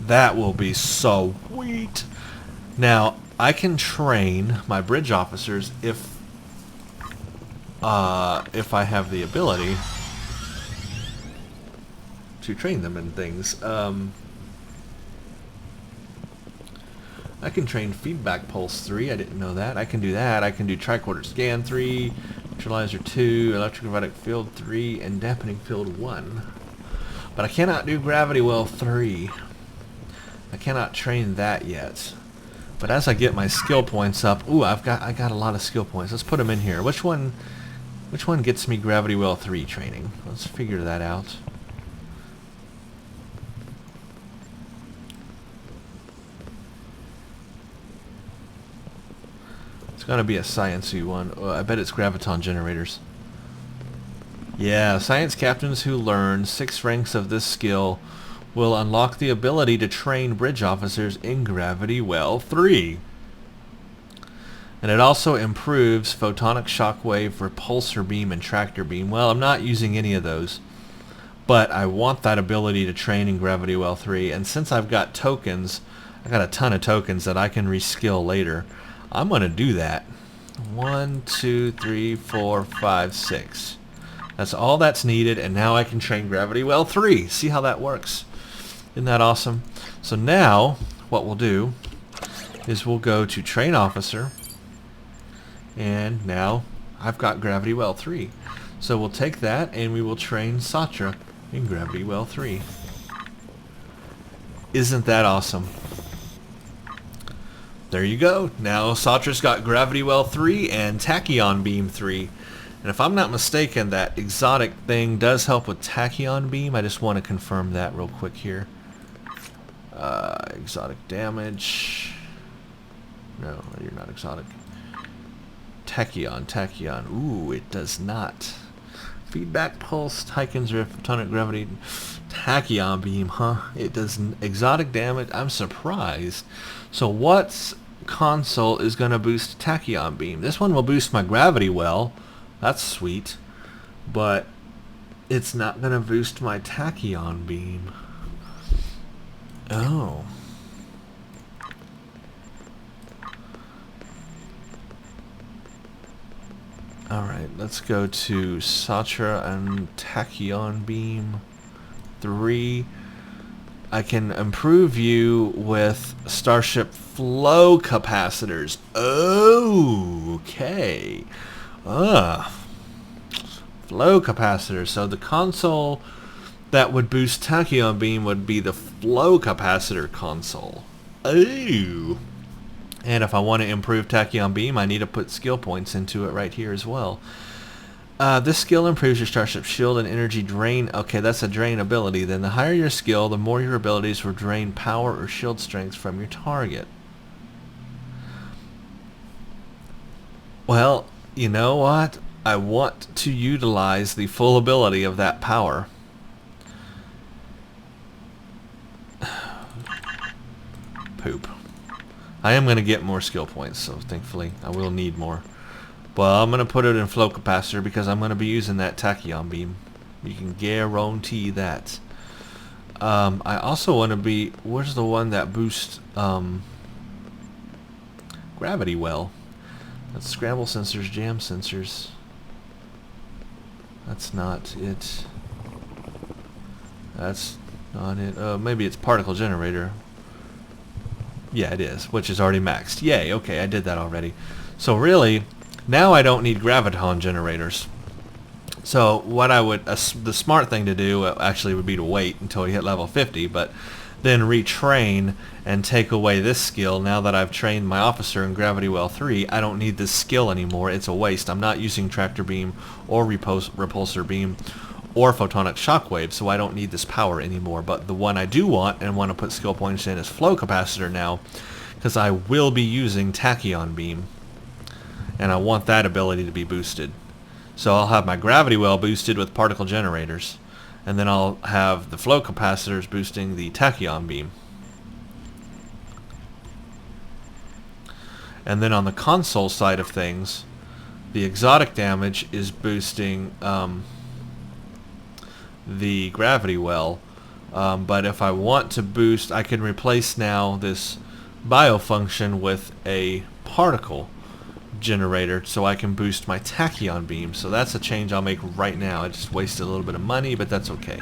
That will be so sweet. Now, I can train my bridge officers if I have the ability to train them in things. I can train Feedback Pulse 3. I didn't know that. I can do that. I can do Tricorder Scan 3, Neutralizer 2, Electromagnetic Field 3, and Dampening Field 1. But I cannot do Gravity Well 3. I cannot train that yet. But as I get my skill points up, ooh, I got a lot of skill points. Let's put them in here. Which one gets me Gravity Well 3 training? Let's figure that out. It's gonna be a sciencey one. I bet it's graviton generators. Yeah, science captains who learn 6 ranks of this skill will unlock the ability to train bridge officers in Gravity Well 3. And it also improves Photonic Shockwave, Repulsor Beam, and Tractor Beam. Well, I'm not using any of those, but I want that ability to train in Gravity Well 3. And since I've got tokens, I got a ton of tokens that I can reskill later. I'm going to do that. 1, 2, 3, 4, 5, 6. That's all that's needed, and now I can train Gravity Well 3. See how that works? Isn't that awesome? So now, what we'll do is we'll go to Train Officer, and now I've got Gravity Well 3. So we'll take that, and we will train Satra in Gravity Well 3. Isn't that awesome? There you go. Now Satra's got Gravity Well 3 and Tachyon Beam 3. And if I'm not mistaken, that exotic thing does help with Tachyon Beam. I just want to confirm that real quick here. Exotic damage. No, you're not exotic. Tachyon. Ooh, it does not. Feedback Pulse, Tychon's Rift, Photonic Gravity, Tachyon Beam, huh? It does exotic damage. I'm surprised. So what's console is going to boost Tachyon Beam? This one will boost my Gravity Well. That's sweet. But it's not going to boost my Tachyon Beam. Oh. Alright, let's go to Satra and Tachyon Beam 3. I can improve you with Starship Flow Capacitors. Okay. Flow Capacitors. So the console that would boost Tachyon Beam would be the Flow Capacitor console. Ooh. And if I want to improve Tachyon Beam, I need to put skill points into it right here as well. This skill improves your Starship Shield and Energy Drain. Okay, that's a drain ability. Then the higher your skill, the more your abilities will drain power or shield strength from your target. Well, you know what? I want to utilize the full ability of that power. Poop. I am going to get more skill points, so thankfully I will need more. Well, I'm going to put it in flow capacitor because I'm going to be using that tachyon beam. You can guarantee that. I also want to be... Where's the one that boosts gravity well? That's scramble sensors, jam sensors. That's not it. That's not it. Maybe it's particle generator. Yeah, it is, which is already maxed. Yay, okay, I did that already. So really, now I don't need graviton generators. So what I would, the smart thing to do actually would be to wait until we hit level 50, but then retrain and take away this skill. Now that I've trained my officer in Gravity Well 3, I don't need this skill anymore. It's a waste. I'm not using tractor beam or repulsor beam or photonic shockwave, so I don't need this power anymore. But the one I do want and want to put skill points in is flow capacitor now, because I will be using tachyon beam, and I want that ability to be boosted. So I'll have my gravity well boosted with particle generators, and then I'll have the flow capacitors boosting the tachyon beam. And then on the console side of things, the exotic damage is boosting the gravity well, but if I want to boost, I can replace now this biofunction with a particle generator, so I can boost my tachyon beam. So that's a change I'll make right now. I just wasted a little bit of money, but that's okay.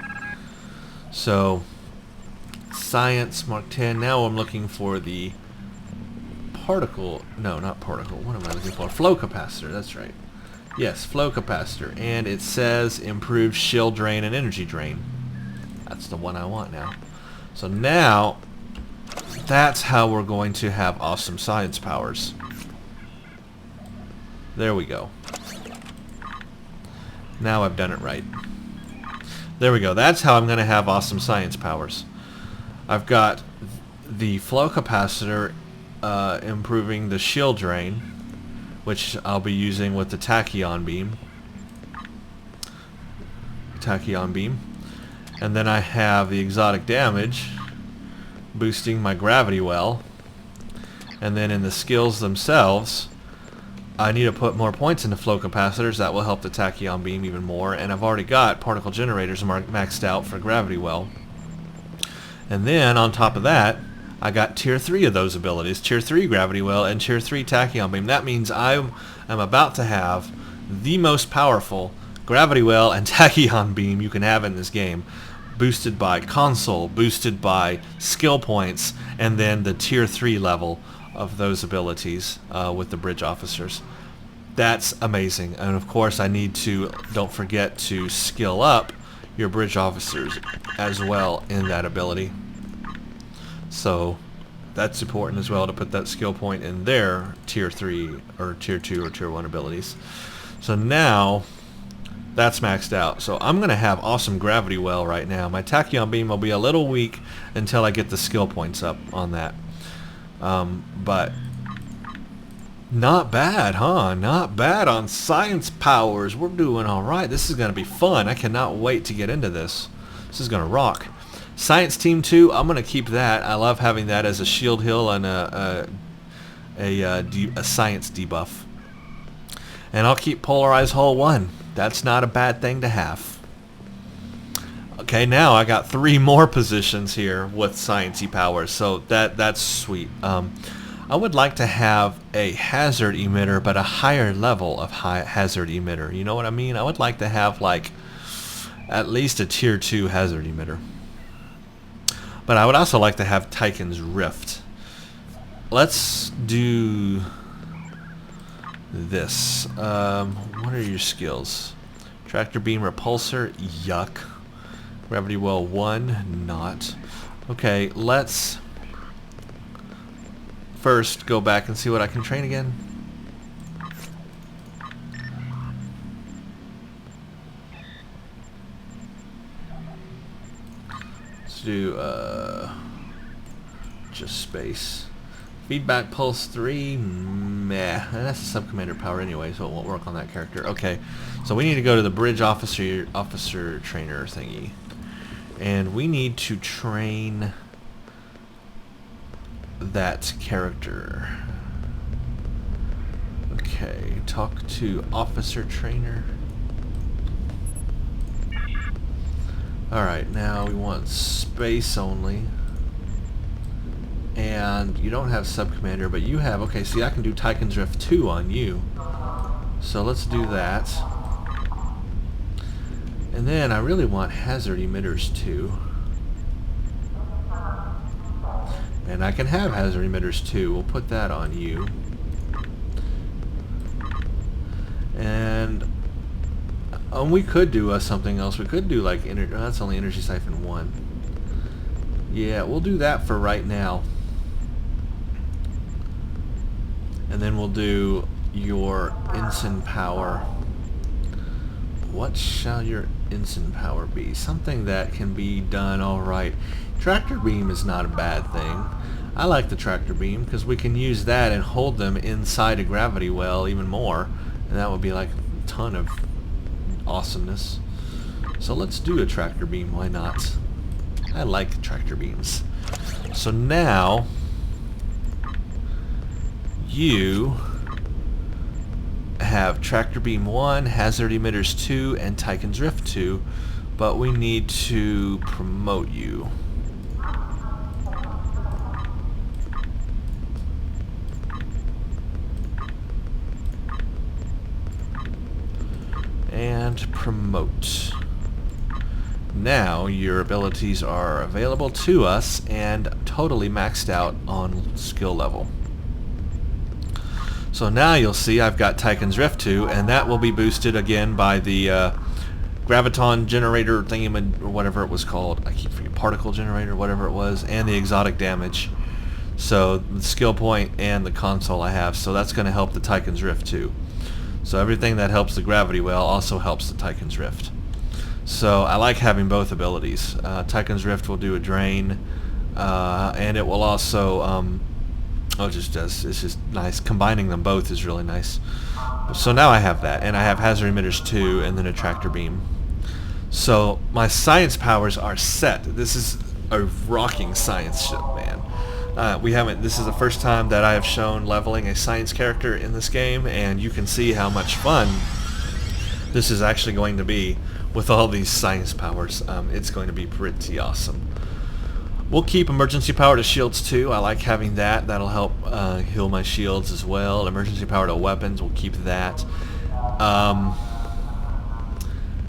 So science Mark 10. Now I'm looking for the particle, no, not particle, what am I looking for? Flow capacitor, that's right. Yes, flow capacitor, and it says improved shield drain and energy drain. That's the one I want now. So now that's how we're going to have awesome science powers. There we go. Now I've done it right. There we go. That's how I'm going to have awesome science powers. I've got the flow capacitor improving the shield drain, which I'll be using with the tachyon beam. And then I have the exotic damage boosting my gravity well. And then in the skills themselves, I need to put more points into flow capacitors. That will help the tachyon beam even more. And I've already got particle generators maxed out for gravity well. And then on top of that, I got tier 3 of those abilities, tier 3 gravity well and tier 3 tachyon beam. That means I am about to have the most powerful gravity well and tachyon beam you can have in this game, boosted by console, boosted by skill points, and then the tier 3 level of those abilities with the bridge officers. That's amazing. And of course I need to, don't forget to skill up your bridge officers as well in that ability. So that's important as well, to put that skill point in their tier 3 or tier 2 or tier 1 abilities. So now that's maxed out. So I'm going to have awesome gravity well right now. My tachyon beam will be a little weak until I get the skill points up on that. But not bad, huh? Not bad on science powers. We're doing alright. This is going to be fun. I cannot wait to get into this. This is going to rock. Science Team 2, I'm going to keep that. I love having that as a shield hill and a science debuff. And I'll keep Polarized Hull 1. That's not a bad thing to have. Okay, now I got 3 more positions here with sciencey powers, so that's sweet. I would like to have a hazard emitter, but a higher level of hazard emitter. You know what I mean? I would like to have like at least a tier 2 hazard emitter. But I would also like to have Tychon's Rift. Let's do this. What are your skills? Tractor beam repulsor, yuck. Gravity well 1, not. Okay, let's first go back and see what I can train again. Let's do just space. Feedback pulse 3, meh. And that's a sub-commander power anyway, so it won't work on that character. Okay, so we need to go to the bridge officer trainer thingy. And we need to train that character. Okay. Okay, talk to officer trainer. Alright, now we want space only. And you don't have sub-commander, but you have... Okay, see, I can do Tychon's Rift 2 on you. So let's do that. And then I really want hazard emitters 2. And I can have hazard emitters 2. We'll put that on you. And we could do something else. We could do like... that's only energy siphon 1. Yeah, we'll do that for right now. And then we'll do your ensign power. What shall your ensign power be? Something that can be done alright. Tractor beam is not a bad thing. I like the tractor beam because we can use that and hold them inside a gravity well even more. And that would be like a ton of awesomeness. So let's do a tractor beam, why not? I like tractor beams. So now you have tractor beam 1, hazard emitters 2, and Tychon's Rift 2, but we need to promote you. And promote. Now your abilities are available to us and totally maxed out on skill level. So now you'll see I've got Tychon's Rift 2, and that will be boosted again by the graviton generator thingy or whatever it was called. I keep forgetting, particle generator, whatever it was, and the exotic damage. So the skill point and the console I have, so that's going to help the Tychon's Rift 2. So everything that helps the gravity well also helps the Tychon's Rift. So I like having both abilities. Tychon's Rift will do a drain, and it will also it's just nice. Combining them both is really nice. So now I have that, and I have hazard emitters 2 and then a tractor beam. So my science powers are set. This is a rocking science ship, man. This is the first time that I have shown leveling a science character in this game, and you can see how much fun this is actually going to be with all these science powers. It's going to be pretty awesome. We'll keep emergency power to shields too. I like having that. That'll help heal my shields as well. Emergency power to weapons, we'll keep that. Now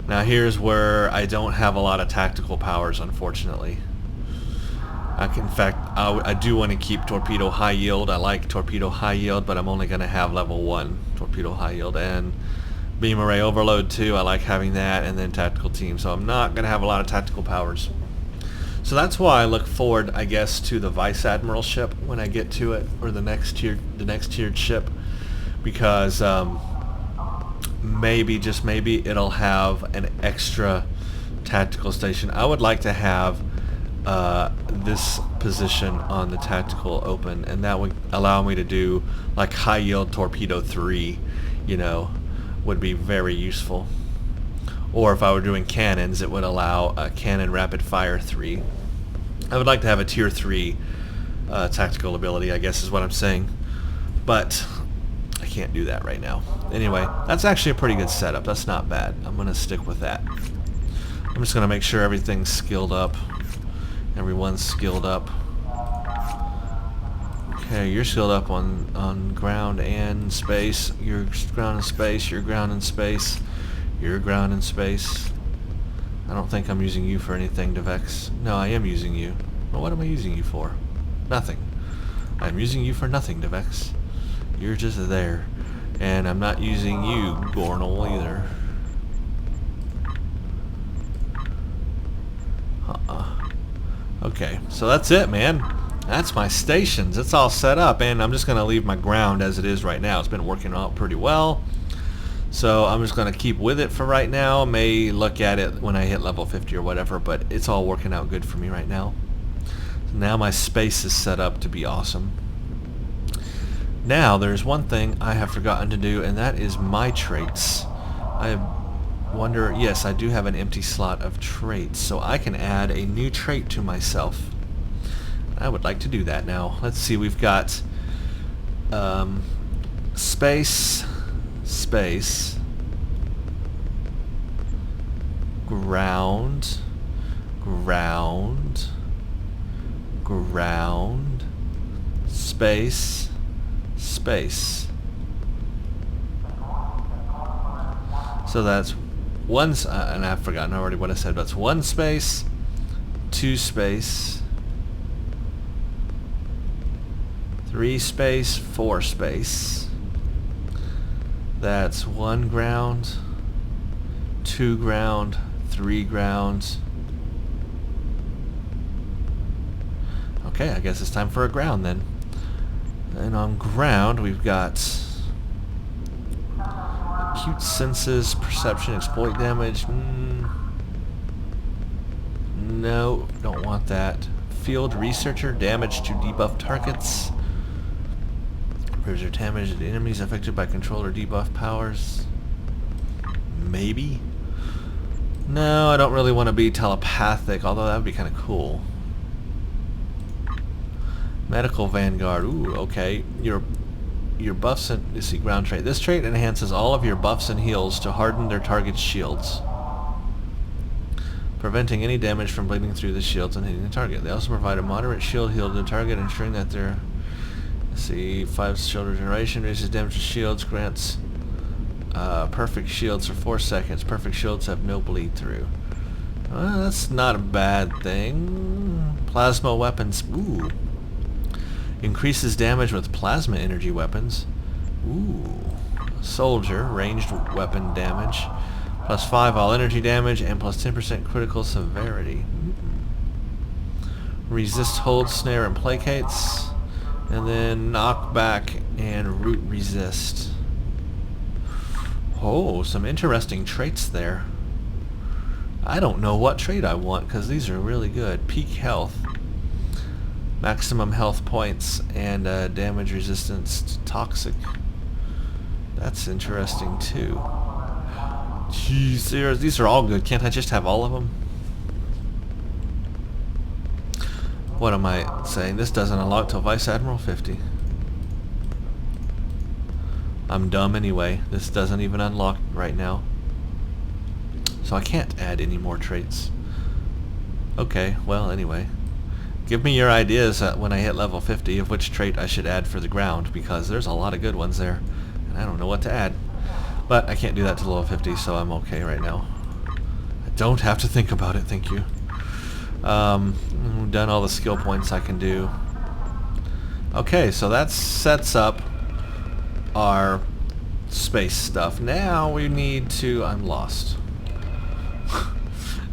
here's where I don't have a lot of tactical powers, unfortunately. In fact, I do want to keep torpedo high yield. I like torpedo high yield, but I'm only going to have level 1 torpedo high yield. And beam array overload too, I like having that, and then tactical team. So I'm not going to have a lot of tactical powers. So that's why I look forward, I guess, to the Vice Admiral ship when I get to it, or the next tiered ship, because maybe, just maybe, it'll have an extra tactical station. I would like to have this position on the tactical open, and that would allow me to do like high yield torpedo 3, you know, would be very useful. Or if I were doing cannons, it would allow a cannon rapid fire 3. I would like to have a tier 3 tactical ability, I guess is what I'm saying. But I can't do that right now. Anyway, that's actually a pretty good setup. That's not bad. I'm going to stick with that. I'm just going to make sure everything's skilled up. Everyone's skilled up. Okay, you're skilled up on ground and space. You're ground and space. You're ground and space. You're ground in space. I don't think I'm using you for anything, Devex. No, I am using you. Well, what am I using you for? Nothing. I'm using you for nothing, Devex. You're just there. And I'm not using you, Gornal, either. Okay, so that's it, man. That's my stations. It's all set up, and I'm just going to leave my ground as it is right now. It's been working out pretty well. So I'm just going to keep with it for right now. May look at it when I hit level 50 or whatever, but it's all working out good for me right now. So now my space is set up to be awesome. Now there's one thing I have forgotten to do, and that is my traits. I wonder, yes, I do have an empty slot of traits, so I can add a new trait to myself. I would like to do that now. Let's see, we've got space, space, ground, ground, ground, space, space. So that's one, and I've forgotten already what I said, but it's 1 space, 2 space, 3 space, 4 space. That's 1 ground, 2 ground, 3 grounds. Okay, I guess it's time for a ground then. And on ground we've got acute senses, perception, exploit damage. No, don't want that. Field researcher, damage to debuff targets. Reserve damage to enemies affected by control or debuff powers. Maybe? No, I don't really want to be telepathic, although that would be kind of cool. Medical Vanguard. Ooh, okay. Your buffs and you see ground trait. This trait enhances all of your buffs and heals to harden their target's shields, preventing any damage from bleeding through the shields and hitting the target. They also provide a moderate shield heal to the target, ensuring that their 5 shield regeneration, raises damage to shields, grants perfect shields for 4 seconds. Perfect shields have no bleed through. Well, that's not a bad thing. Plasma weapons. Ooh. Increases damage with plasma energy weapons. Ooh. Soldier, ranged weapon damage. Plus 5 all energy damage and plus 10% critical severity. Resist, hold, snare, and placates. And then knockback and root resist. Oh, some interesting traits there. I don't know what trait I want because these are really good. Peak health. Maximum health points and damage resistance to toxic. That's interesting too. Jeez, these are all good. Can't I just have all of them? What am I saying? This doesn't unlock till Vice Admiral 50. I'm dumb anyway. This doesn't even unlock right now. So I can't add any more traits. Okay, well anyway. Give me your ideas when I hit level 50 of which trait I should add for the ground, because there's a lot of good ones there, and I don't know what to add. But I can't do that to level 50, so I'm okay right now. I don't have to think about it, thank you. I've done all the skill points I can do. Okay, so that sets up our space stuff. Now we need to... I'm lost.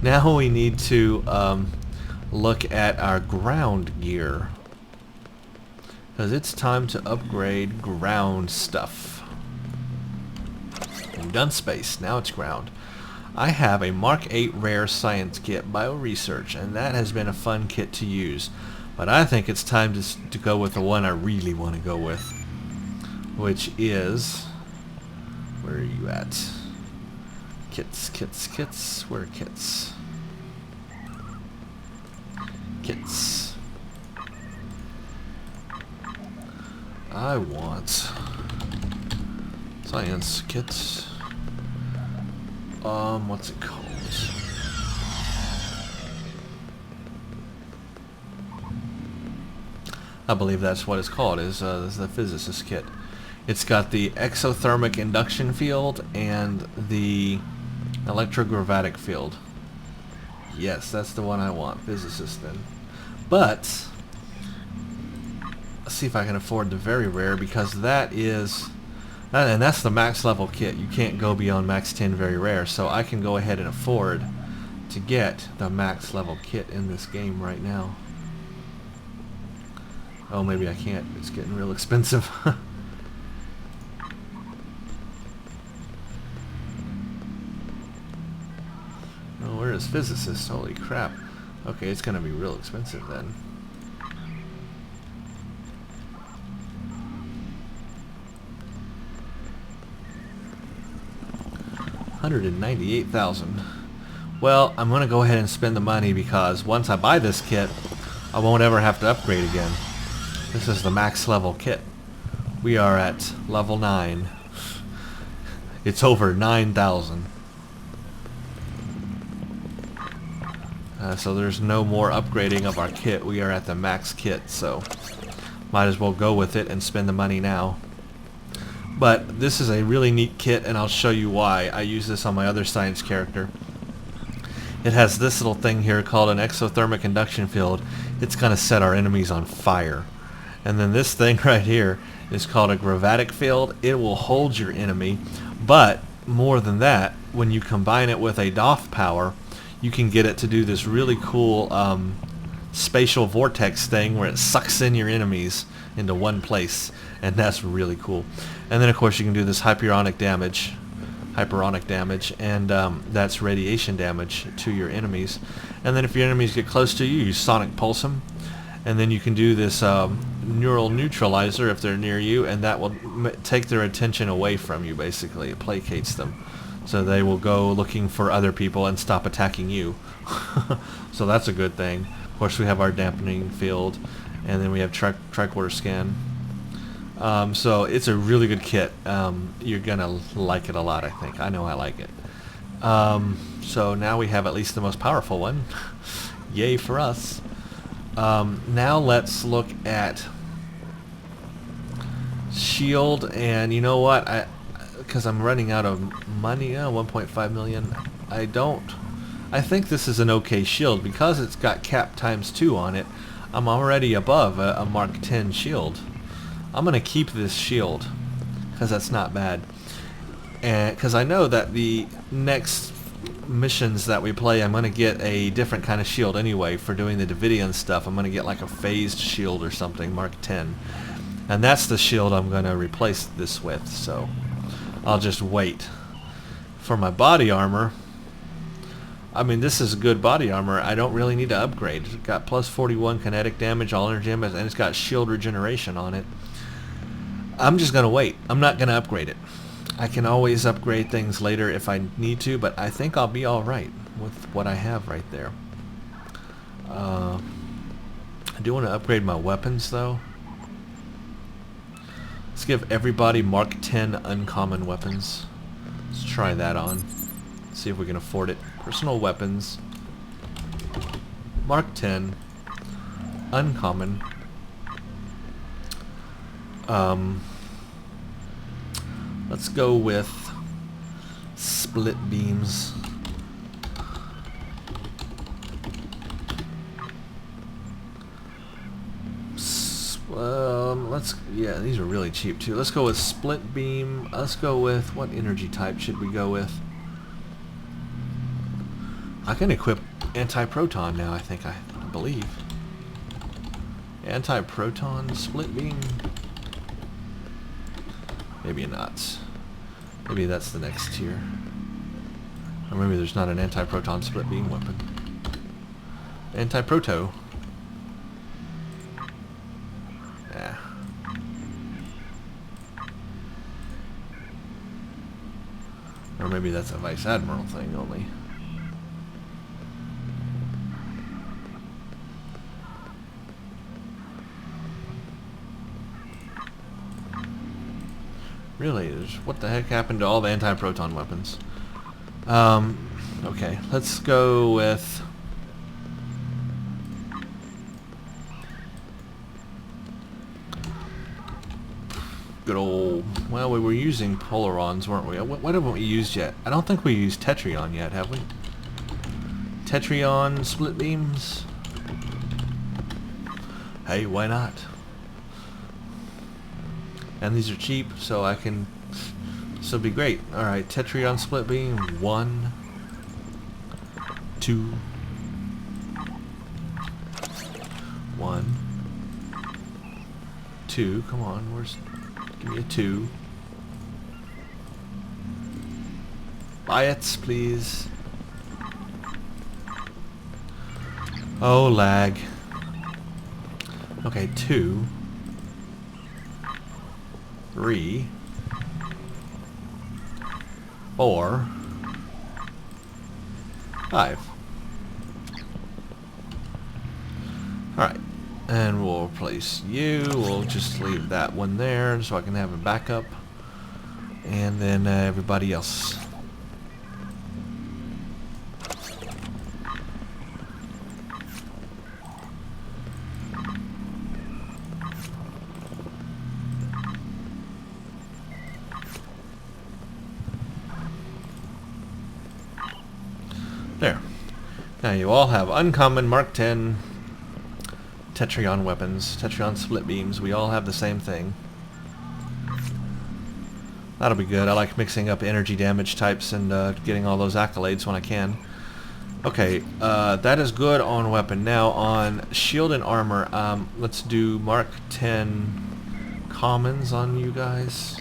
Now we need to... look at our ground gear, because it's time to upgrade ground stuff. We've done space, now it's ground. I have a Mark 8 rare science kit, bioresearch, and that has been a fun kit to use, but I think it's time to go with the one I really want to go with, which is, where are you at? Kits, kits, kits, where are kits? Kits. I want science kits. What's it called? I believe that's what it's called, is the physicist kit. It's got the exothermic induction field and the electrogravitic field. Yes, that's the one I want, physicist then. But let's see if I can afford the very rare, because that is, and that's the max level kit. You can't go beyond max 10 very rare, so I can go ahead and afford to get the max level kit in this game right now. Oh, maybe I can't. It's getting real expensive. Oh, where is physicist? Holy crap. Okay, it's gonna be real expensive then. $198,000. Well, I'm gonna go ahead and spend the money, because once I buy this kit, I won't ever have to upgrade again. This is the max level kit. We are at level 9. It's over 9,000. So there's no more upgrading of our kit. We are at the max kit, so might as well go with it and spend the money now. But this is a really neat kit, and I'll show you why. I use this on my other science character. It has this little thing here called an exothermic induction field. It's going to set our enemies on fire. And then this thing right here is called a gravatic field. It will hold your enemy, but more than that, when you combine it with a DOF power, you can get it to do this really cool spatial vortex thing where it sucks in your enemies into one place, and that's really cool. And then of course you can do this hyperonic damage, and that's radiation damage to your enemies. And then if your enemies get close to you, you sonic pulse them, and then you can do this neural neutralizer if they're near you, and that will take their attention away from you. Basically, it placates them, so they will go looking for other people and stop attacking you. So that's a good thing. Of course, we have our dampening field, and then we have tricorder scan. So it's a really good kit. You're gonna like it a lot, I think. I know I like it. So now we have at least the most powerful one. Yay for us. Now let's look at shield, and you know what? Because I'm running out of money, 1.5 million. I think this is an okay shield because it's got cap ×2 on it. I'm already above a Mark 10 shield. I'm gonna keep this shield because that's not bad, and because I know that the next missions that we play, I'm gonna get a different kind of shield anyway for doing the Davidian stuff. I'm gonna get like a phased shield or something, Mark 10, and that's the shield I'm gonna replace this with. So I'll just wait. For my body armor, I mean, this is good body armor. I don't really need to upgrade. It's got plus 41 kinetic damage, all energy damage, and it's got shield regeneration on it. I'm just going to wait. I'm not going to upgrade it. I can always upgrade things later if I need to, but I think I'll be alright with what I have right there. I do want to upgrade my weapons, though. Let's give everybody Mark 10 uncommon weapons. Let's try that on. See if we can afford it. Personal weapons. Mark 10. Uncommon. Let's go with split beams. Yeah, these are really cheap too. Let's go with split beam. Let's go with, what energy type should we go with? I can equip anti-proton now, I believe. Anti-proton split beam? Maybe not. Maybe that's the next tier. Or maybe there's not an anti-proton split beam weapon. Anti-proto. Yeah. Or maybe that's a Vice Admiral thing only. Really, what the heck happened to all the anti-proton weapons? Okay, let's go with... good old... Well, we were using Polarons, weren't we? What haven't we used yet? I don't think we used Tetrion yet, have we? Tetrion split beams? Hey, why not? And these are cheap, so I can... So it'll be great. Alright, Tetrion split beam. 1, 2... 1, 2. Come on, where's... Give me a 2. Buy it, please. Oh, lag. Okay, 2. 3, 4, 5. Alright, and we'll replace you. We'll just leave that one there so I can have a backup. And then everybody else. There. Now you all have uncommon Mark 10 Tetrion weapons, Tetrion split beams. We all have the same thing. That'll be good. I like mixing up energy damage types and getting all those accolades when I can. Okay, that is good on weapon. Now on shield and armor, let's do Mark 10 commons on you guys.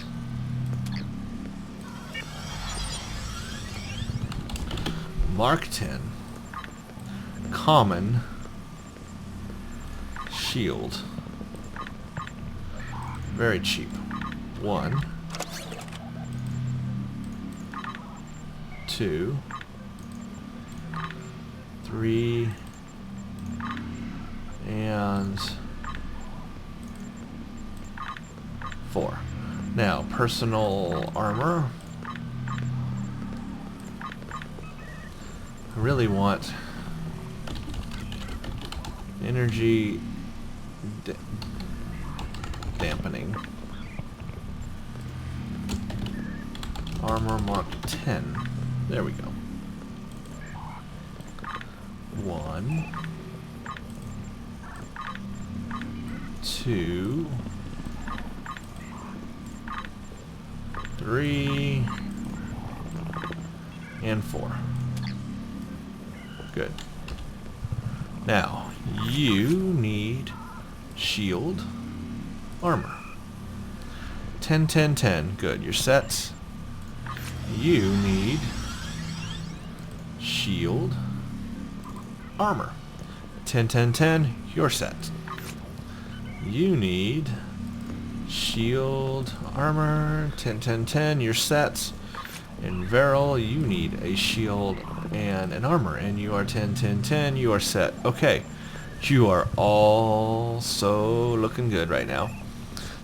Mark 10 common shield. Very cheap. 1, 2, 3, and 4. Now, personal armor. I really want energy dampening. Armor Mark 10. There we go. 1, 2, 3, and 4. Good. Now, you need shield, armor. 10, 10, 10. Good. You're set. You need shield, armor. 10, 10, 10. You're set. You need shield, armor. 10, 10, 10. You're set. And Veril, you need a shield and an armor, and you are 10, 10, 10. You are set. Okay, you are all so looking good right now.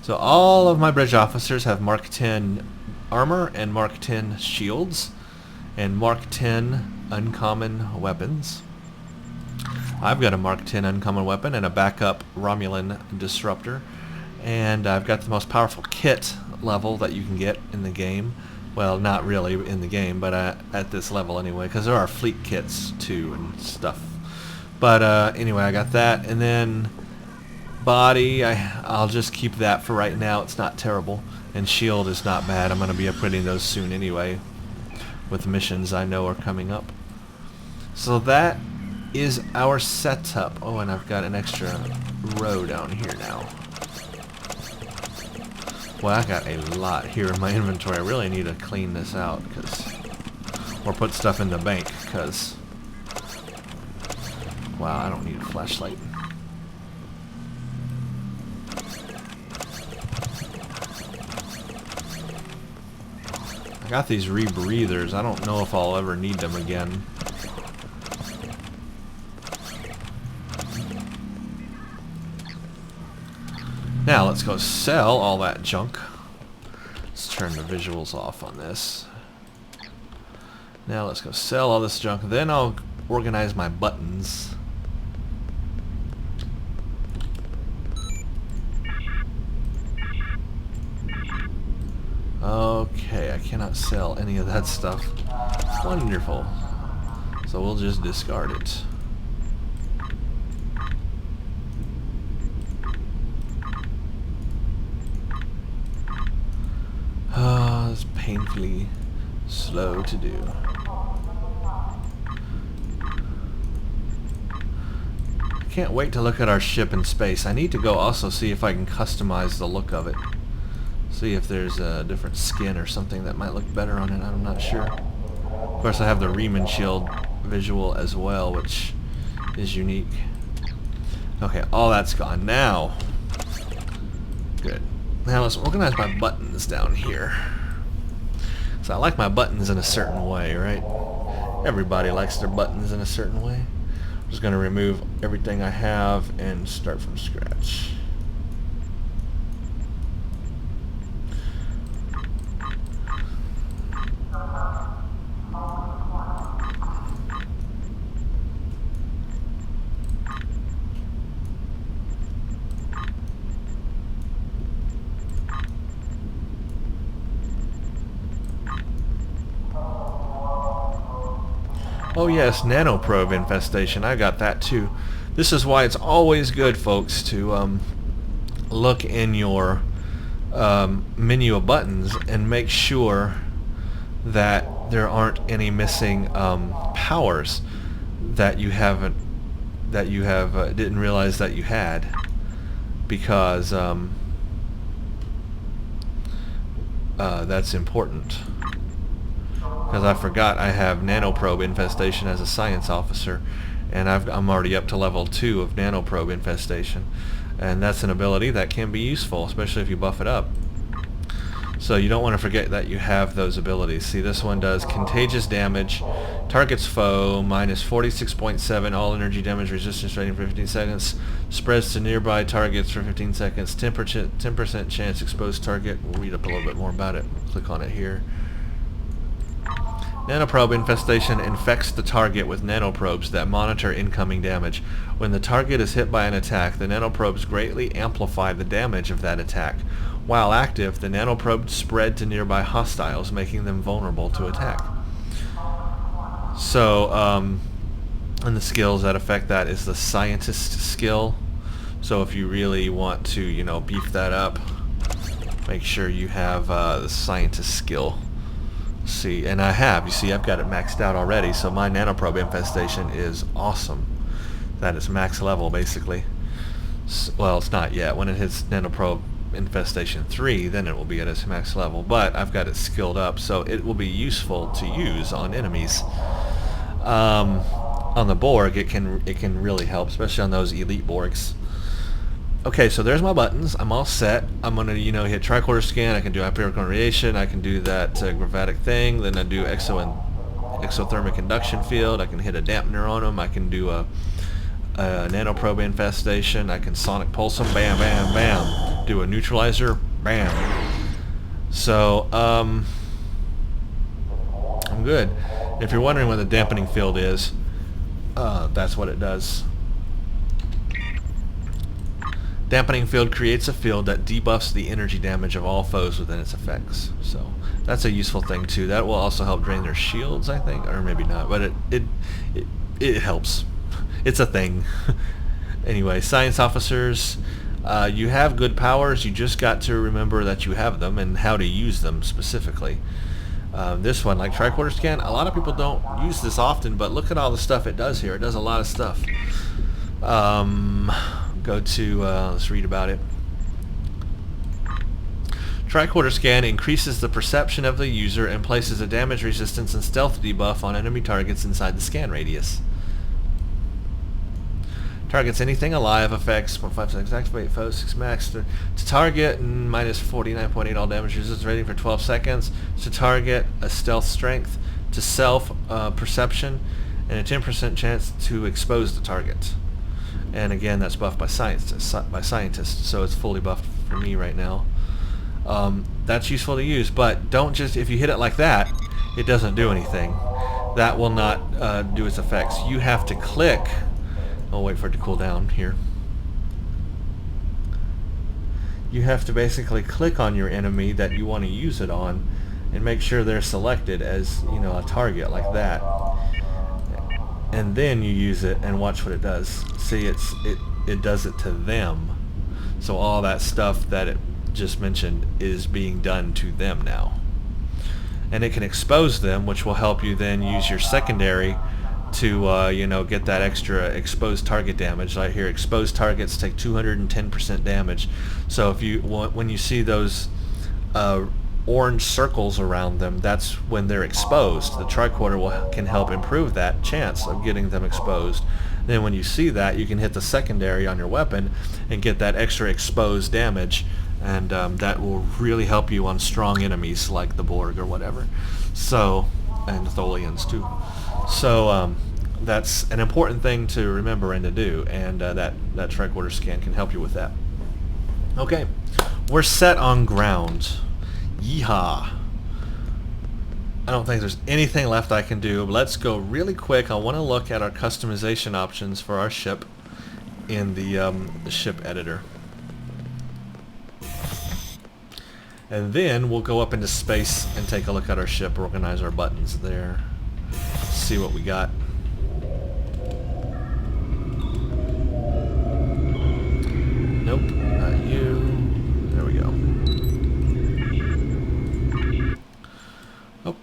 So all of my bridge officers have Mark 10 armor and Mark 10 shields and Mark 10 uncommon weapons. I've got a Mark 10 uncommon weapon and a backup Romulan disruptor, and I've got the most powerful kit level that you can get in the game. Well, not really in the game, but at this level anyway, because there are fleet kits too and stuff. But anyway, I got that, and then body, I'll just keep that for right now. It's not terrible, and shield is not bad. I'm going to be upgrading those soon anyway, with the missions I know are coming up. So that is our setup. Oh, and I've got an extra row down here now. Well, I got a lot here in my inventory. I really need to clean this out, or put stuff in the bank, because, wow, I don't need a flashlight. I got these rebreathers. I don't know if I'll ever need them again. Now let's go sell all that junk. Let's turn the visuals off on this. Now let's go sell all this junk. Then I'll organize my buttons. Okay, I cannot sell any of that stuff. Wonderful. So we'll just discard it. It's painfully slow to do. I can't wait to look at our ship in space. I need to go also see if I can customize the look of it. See if there's a different skin or something that might look better on it. I'm not sure. Of course, I have the Riemann shield visual as well, which is unique. Okay, all that's gone now. Good. Now let's organize my buttons down here. So I like my buttons in a certain way, right? Everybody likes their buttons in a certain way. I'm just going to remove everything I have and start from scratch. Oh yes, nanoprobe infestation. I got that too. This is why it's always good, folks, to look in your menu of buttons and make sure that there aren't any missing powers that you haven't didn't realize that you had, because that's important. Because I forgot I have nanoprobe infestation as a science officer, and I'm already up to level 2 of nanoprobe infestation, and that's an ability that can be useful, especially if you buff it up. So you don't want to forget that you have those abilities. See, this one does contagious damage, targets foe, minus 46.7, all energy damage resistance rating for 15 seconds, spreads to nearby targets for 15 seconds, 10% chance exposed target. We'll read up a little bit more about it. Click on it here. Nanoprobe infestation infects the target with nanoprobes that monitor incoming damage. When the target is hit by an attack, the nanoprobes greatly amplify the damage of that attack. While active, the nanoprobes spread to nearby hostiles, making them vulnerable to attack. So, and the skills that affect that is the scientist skill. So if you really want to, you know, beef that up, make sure you have the scientist skill. See, and I have. You see, I've got it maxed out already, so my nanoprobe infestation is awesome. That is max level, basically. Well, it's not yet. When it hits nanoprobe infestation 3, then it will be at its max level, but I've got it skilled up, so it will be useful to use on enemies. On the Borg, it can really help, especially on those elite Borgs. Okay, so there's my buttons. I'm all set. I'm gonna, you know, hit tricorder scan. I can do hyperion radiation. I can do that gravatic thing. Then I do exothermic induction field. I can hit a dampener on them. I can do a nanoprobe infestation. I can sonic pulse them. Bam, bam, bam. Do a neutralizer. Bam. So I'm good. If you're wondering what the dampening field is, that's what it does. Dampening field creates a field that debuffs the energy damage of all foes within its effects. So that's a useful thing too. That will also help drain their shields, I think, or maybe not, but it helps. It's a thing. Anyway, science officers, you have good powers. You just got to remember that you have them and how to use them specifically. This one, like tricorder scan, a lot of people don't use this often, but look at all the stuff it does here. It does a lot of stuff. Go to, let's read about it. Tricorder scan increases the perception of the user and places a damage resistance and stealth debuff on enemy targets inside the scan radius. Targets anything alive, effects 0.5 seconds, activate foe 6 max to target, and minus 49.8 all damage resistance rating for 12 seconds, to target a stealth strength, to self perception, and a 10% chance to expose the target. And again, that's buffed by scientists, so it's fully buffed for me right now. That's useful to use, but don't just, if you hit it like that, it doesn't do anything. That will not do its effects. You have to click. I'll wait for it to cool down here. You have to basically click on your enemy that you want to use it on and make sure they're selected as, you know, a target like that. And then you use it and watch what it does. See, it does it to them. So all that stuff that it just mentioned is being done to them now. And it can expose them, which will help you then use your secondary to you know, get that extra exposed target damage. Right here, exposed targets take 210% damage. So if you when you see those orange circles around them, that's when they're exposed. The tricorder can help improve that chance of getting them exposed. Then when you see that, you can hit the secondary on your weapon and get that extra exposed damage, and that will really help you on strong enemies like the Borg or whatever. So, and Tholians too. So that's an important thing to remember and to do, and that tricorder scan can help you with that. Okay, we're set on ground. Yeehaw. I don't think there's anything left I can do. Let's go really quick. I want to look at our customization options for our ship in the ship editor. And then we'll go up into space and take a look at our ship, organize our buttons there, see what we got.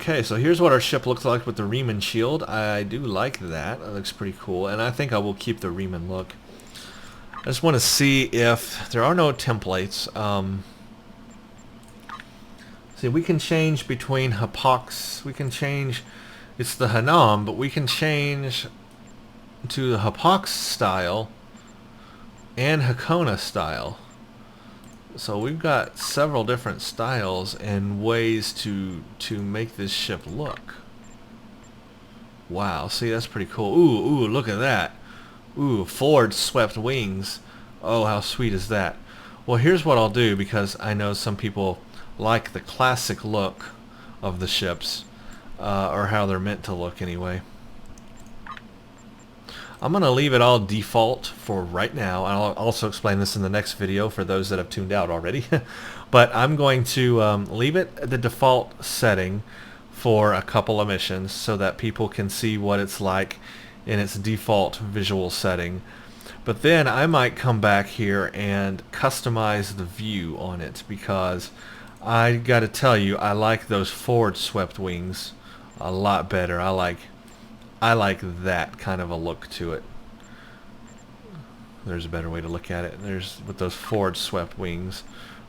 Okay, so here's what our ship looks like with the Riemann shield. I do like that. It looks pretty cool, and I think I will keep the Riemann look. I just want to see if there are no templates. See, we can change between Hapox. We can change. It's the Hanam, but we can change to the Hapox style and Hakona style. So we've got several different styles and ways to make this ship look. Wow, see, that's pretty cool. Ooh, look at that. Ooh, forward swept wings. Oh, how sweet is that? Well, here's what I'll do, because I know some people like the classic look of the ships, or how they're meant to look anyway. I'm going to leave it all default for right now. I'll also explain this in the next video for those that have tuned out already. But I'm going to leave it at the default setting for a couple of missions so that people can see what it's like in its default visual setting. But then I might come back here and customize the view on it, because I got to tell you, I like those forward swept wings a lot better. I like that kind of a look to it. There's a better way to look at it. There's with those forward swept wings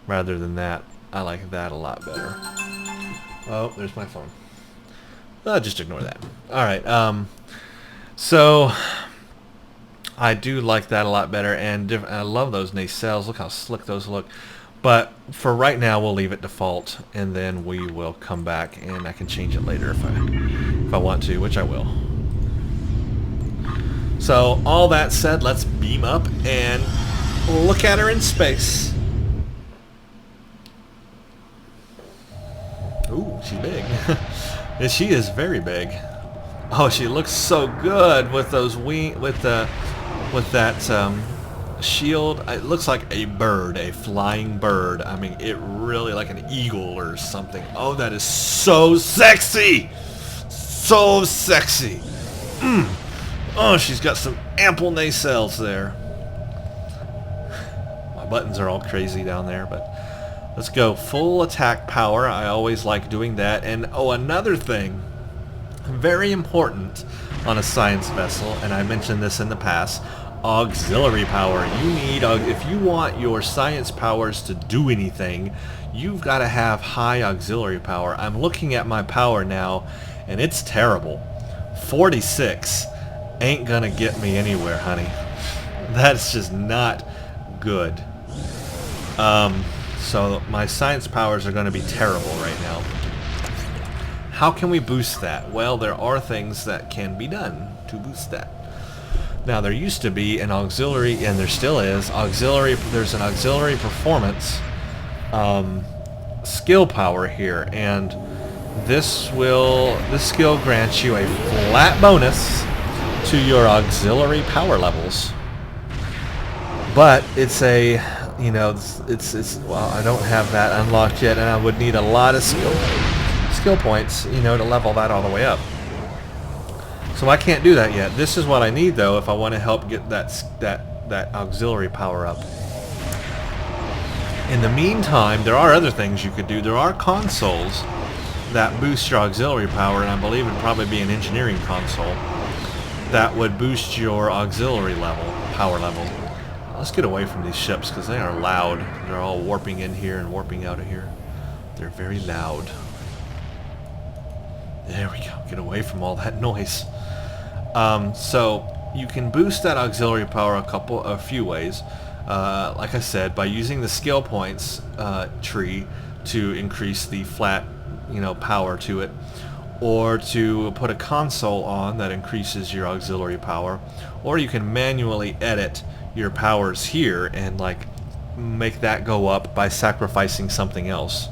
rather than that. I like that a lot better. Oh, there's my phone. I'll just ignore that. Alright, so I do like that a lot better, and I love those nacelles. Look how slick those look. But for right now, we'll leave it default, and then we will come back, and I can change it later if I want to, which I will. So all that said, let's beam up and look at her in space. Ooh, she's big. And she is very big. Oh, she looks so good with those with that shield. It looks like a bird, a flying bird. I mean, it really like an eagle or something. Oh, that is so sexy. So sexy. Oh, she's got some ample nacelles there. My buttons are all crazy down there, but let's go full attack power. I always like doing that. And oh, another thing, very important on a science vessel, and I mentioned this in the past, auxiliary power. You need, if you want your science powers to do anything, you've got to have high auxiliary power. I'm looking at my power now, and it's terrible. 46 ain't gonna get me anywhere, honey. That's just not good. So my science powers are gonna be terrible right now. How can we boost that? Well, there are things that can be done to boost that. Now, there used to be an auxiliary, and there still is, there's an auxiliary performance skill power here, and this skill grants you a flat bonus to your auxiliary power levels. But it's a, you know, it's well, I don't have that unlocked yet, and I would need a lot of skill points, you know, to level that all the way up. So I can't do that yet. This is what I need, though, if I want to help get that auxiliary power up. In the meantime, there are other things you could do. There are consoles that boost your auxiliary power, and I believe it'd probably be an engineering console that would boost your auxiliary power level. Let's get away from these ships, because they are loud. They're all warping in here and warping out of here. They're very loud. There we go. Get away from all that noise. So you can boost that auxiliary power a few ways. Like I said, by using the skill points tree to increase the flat, you know, power to it, or to put a console on that increases your auxiliary power, or you can manually edit your powers here and like make that go up by sacrificing something else.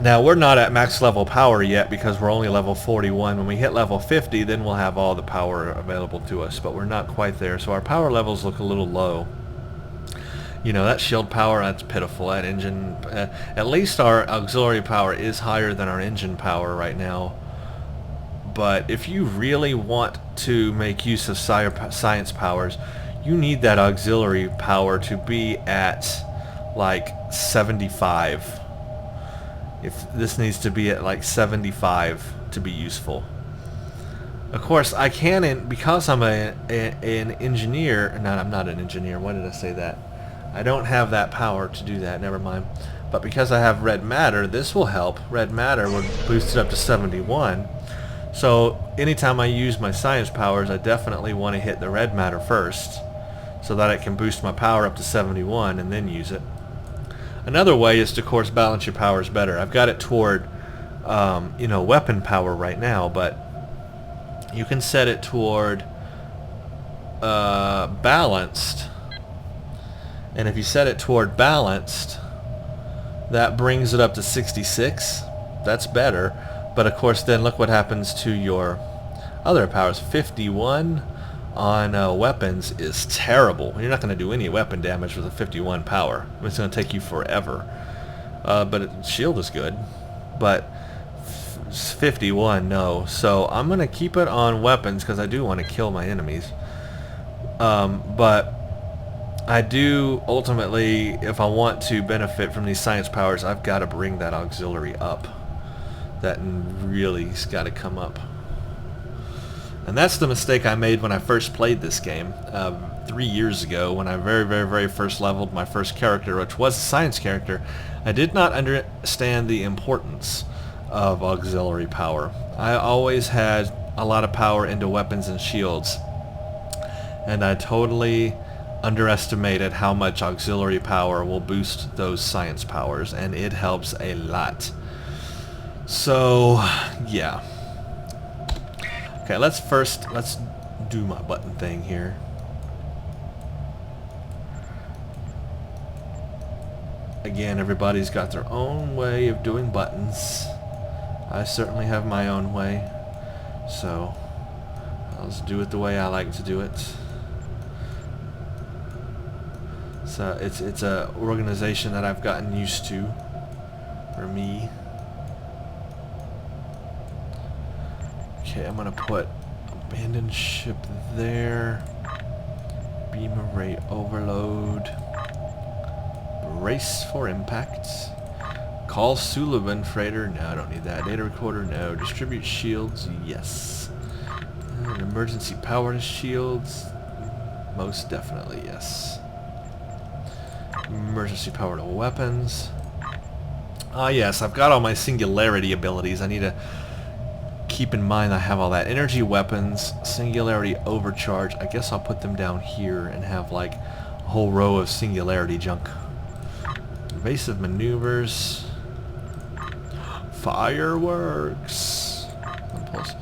Now, we're not at max level power yet because we're only level 41. When we hit level 50, then we'll have all the power available to us, but we're not quite there, so our power levels look a little low. You know, that shield power, that's pitiful. That engine, at least our auxiliary power is higher than our engine power right now. But if you really want to make use of science powers, you need that auxiliary power to be at like 75. If this needs to be at like 75 to be useful. Of course, I can, because I'm an engineer. No, I'm not an engineer. Why did I say that? I don't have that power to do that. Never mind. But because I have red matter, this will help. Red matter would boost it up to 71. So anytime I use my science powers, I definitely want to hit the red matter first, so that it can boost my power up to 71 and then use it. Another way is to, of course, balance your powers better. I've got it toward, weapon power right now, but you can set it toward balanced. And if you set it toward balanced, that brings it up to 66. That's better. But of course, then look what happens to your other powers. 51 on weapons is terrible. You're not going to do any weapon damage with a 51 power. It's going to take you forever. But shield is good. But 51, no. So I'm going to keep it on weapons because I do want to kill my enemies. But I do ultimately, if I want to benefit from these science powers, I've got to bring that auxiliary up. That really's got to come up. And that's the mistake I made when I first played this game 3 years ago, when I very first leveled my first character, which was a science character. I did not understand the importance of auxiliary power. I always had a lot of power into weapons and shields, and I totally underestimated how much auxiliary power will boost those science powers, and it helps a lot. So yeah. Okay, let's do my button thing here. Again, everybody's got their own way of doing buttons. I certainly have my own way, so I'll just do it the way I like to do it. So it's a organization that I've gotten used to for me. Okay, I'm gonna put abandoned ship there. Beam array overload. Brace for impact. Call Sullivan freighter. No, I don't need that. Data recorder. No. Distribute shields. Yes. And emergency power to shields. Most definitely yes. Emergency power to weapons. Ah yes, I've got all my singularity abilities. I need to keep in mind I have all that. Energy weapons, singularity overcharge. I guess I'll put them down here and have like a whole row of singularity junk. Evasive maneuvers. Fireworks. Impulse.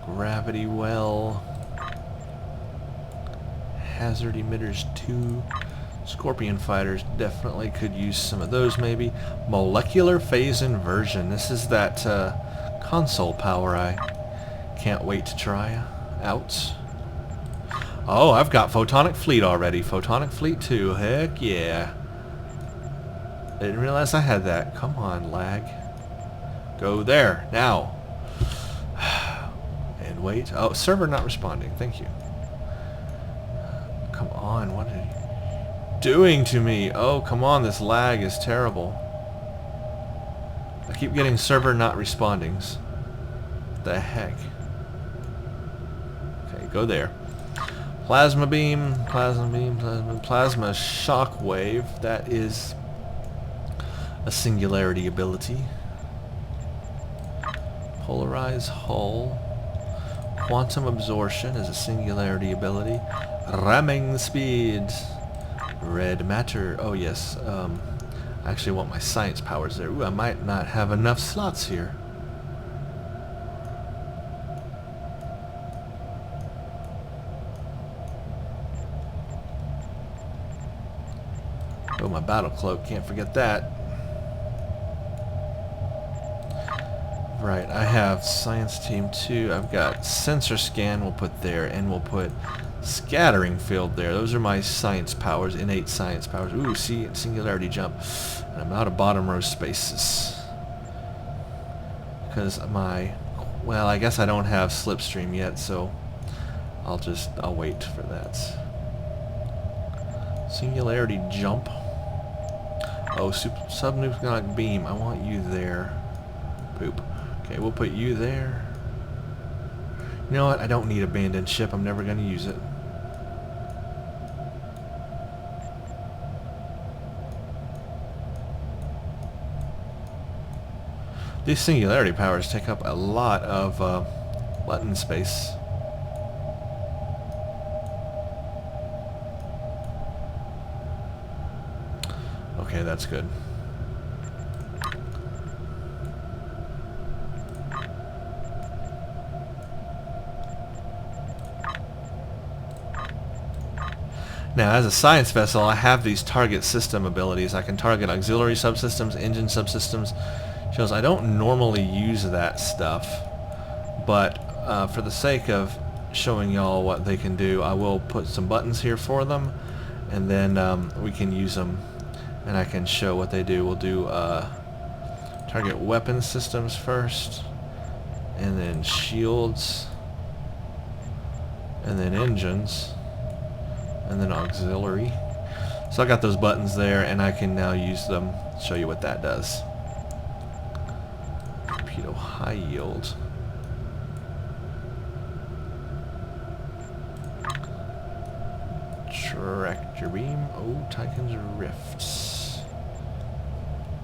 Gravity well. Hazard emitters 2. Scorpion fighters definitely could use some of those maybe. Molecular phase inversion. This is that console power I can't wait to try out. Oh, I've got Photonic Fleet already. Photonic Fleet 2. Heck yeah. I didn't realize I had that. Come on, lag. Go there. Now. And wait. Oh, server not responding. Thank you. Come on. What are you doing to me? Oh, come on. This lag is terrible. I keep getting server not respondings. The heck? Okay, go there. Plasma beam, plasma shock wave. That is a singularity ability. Polarize hull. Quantum absorption is a singularity ability. Ramming speed. Red matter. Oh yes. I actually want my science powers there. Ooh, I might not have enough slots here. Oh, my battle cloak. Can't forget that. Right, I have science team 2. I've got sensor scan we'll put there, and we'll put scattering field there. Those are my science powers, innate science powers. Ooh, see, singularity jump. And I'm out of bottom row spaces. Because well, I guess I don't have slipstream yet, so I'll wait for that. Singularity jump. Oh, subnucleonic beam. I want you there. Okay, we'll put you there. You know what? I don't need abandoned ship. I'm never going to use it. These singularity powers take up a lot of button space. Okay, that's good. Now, as a science vessel, I have these target system abilities. I can target auxiliary subsystems, engine subsystems. Shows I don't normally use that stuff, but for the sake of showing y'all what they can do, I will put some buttons here for them, and then we can use them, and I can show what they do. We'll do target weapon systems first, and then shields, and then engines, and then auxiliary. So I got those buttons there, and I can now use them to show you what that does. Torpedo high yield. Tractor beam. Oh, Titan's rifts.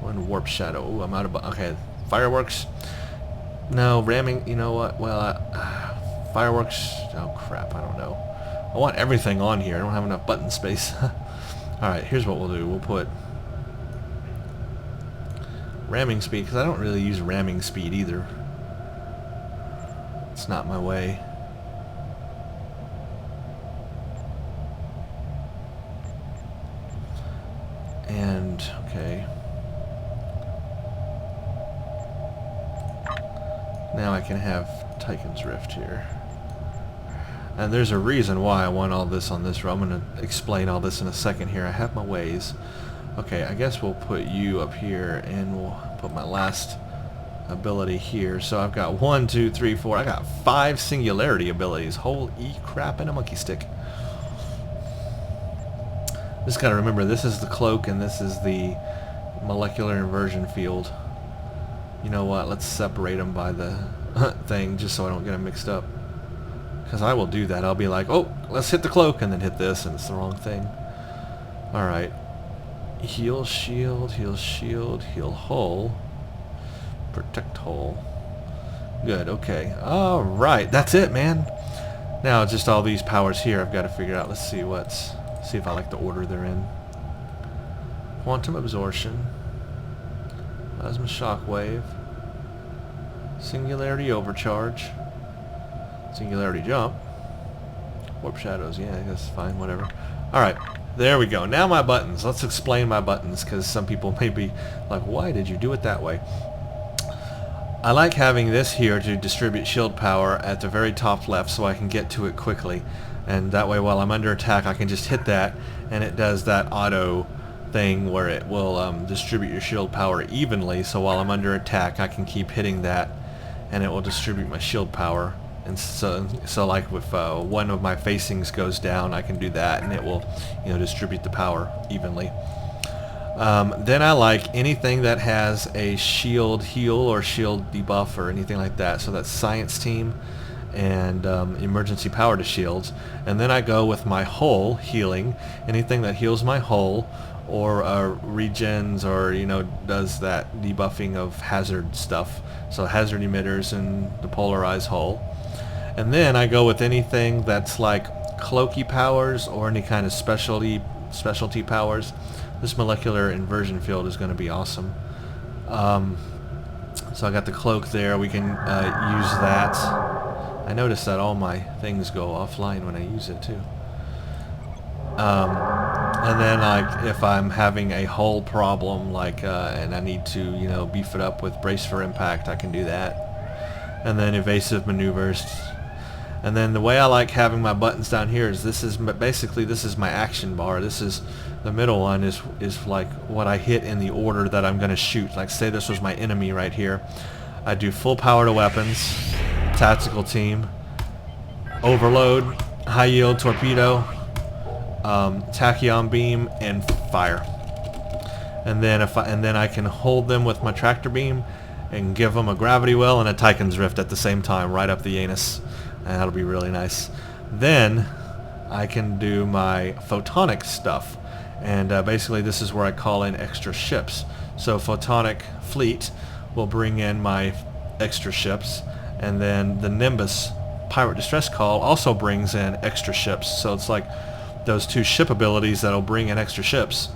One warp shadow. Oh, I'm out of. Okay, fireworks. No, ramming. You know what? Well, fireworks. Oh crap! I don't know. I want everything on here. I don't have enough button space. Alright, here's what we'll do. We'll put ramming speed, because I don't really use ramming speed either. It's not my way. And, okay. Now I can have Titan's Rift here. And there's a reason why I want all this on this row. I'm going to explain all this in a second here. I have my ways. Okay, I guess we'll put you up here, and we'll put my last ability here. So I've got 1, 2, 3, 4. I got 5 singularity abilities. Holy crap and a monkey stick. Just got to remember, this is the cloak and this is the molecular inversion field. You know what? Let's separate them by the thing, just so I don't get them mixed up. Because I will do that. I'll be like, oh, let's hit the cloak, and then hit this, and it's the wrong thing. Alright. Heal shield, heal shield, heal hull. Protect hull. Good, okay. Alright, that's it, man. Now, just all these powers here I've got to figure out. Let's see see if I like the order they're in. Quantum absorption. Plasma shockwave. Singularity overcharge. Singularity jump. Warp shadows, yeah, that's fine, whatever. Alright, there we go. Now my buttons. Let's explain my buttons, because some people may be like, why did you do it that way? I like having this here to distribute shield power at the very top left so I can get to it quickly. And that way while I'm under attack I can just hit that, and it does that auto thing where it will distribute your shield power evenly, so while I'm under attack I can keep hitting that and it will distribute my shield power. And so like if one of my facings goes down, I can do that, and it will, distribute the power evenly. Then I like anything that has a shield heal or shield debuff or anything like that. So that's science team and emergency power to shields. And then I go with my hull healing, anything that heals my hull or regens or does that debuffing of hazard stuff. So hazard emitters and the polarized hull. And then I go with anything that's like cloaky powers or any kind of specialty powers. This molecular inversion field is going to be awesome. So I got the cloak there. We can use that. I noticed that all my things go offline when I use it too. And then like if I'm having a hull problem, like and I need to beef it up with brace for impact, I can do that. And then evasive maneuvers. And then the way I like having my buttons down here is this is my action bar. This is the middle one is like what I hit in the order that I'm going to shoot. Like say this was my enemy right here. I do full power to weapons, tactical team, overload, high yield torpedo, tachyon beam, and fire. And then I can hold them with my tractor beam, and give them a gravity well and a Tychon's Rift at the same time, right up the anus. And that'll be really nice. Then I can do my photonic stuff. And basically this is where I call in extra ships. So Photonic Fleet will bring in my extra ships, and then the Nimbus Pirate Distress Call also brings in extra ships. So it's like those two ship abilities that'll bring in extra ships.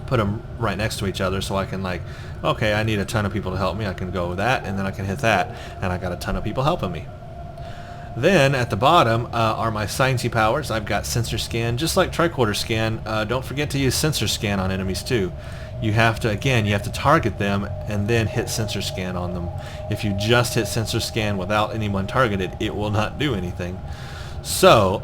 Put them right next to each other so I can, like, okay, I need a ton of people to help me. I can go with that, and then I can hit that, and I got a ton of people helping me. Then at the bottom are my sciencey powers. I've got sensor scan, just like tricorder scan. Don't forget to use sensor scan on enemies too. You have to, again, you have to target them and then hit sensor scan on them. If you just hit sensor scan without anyone targeted, it will not do anything. So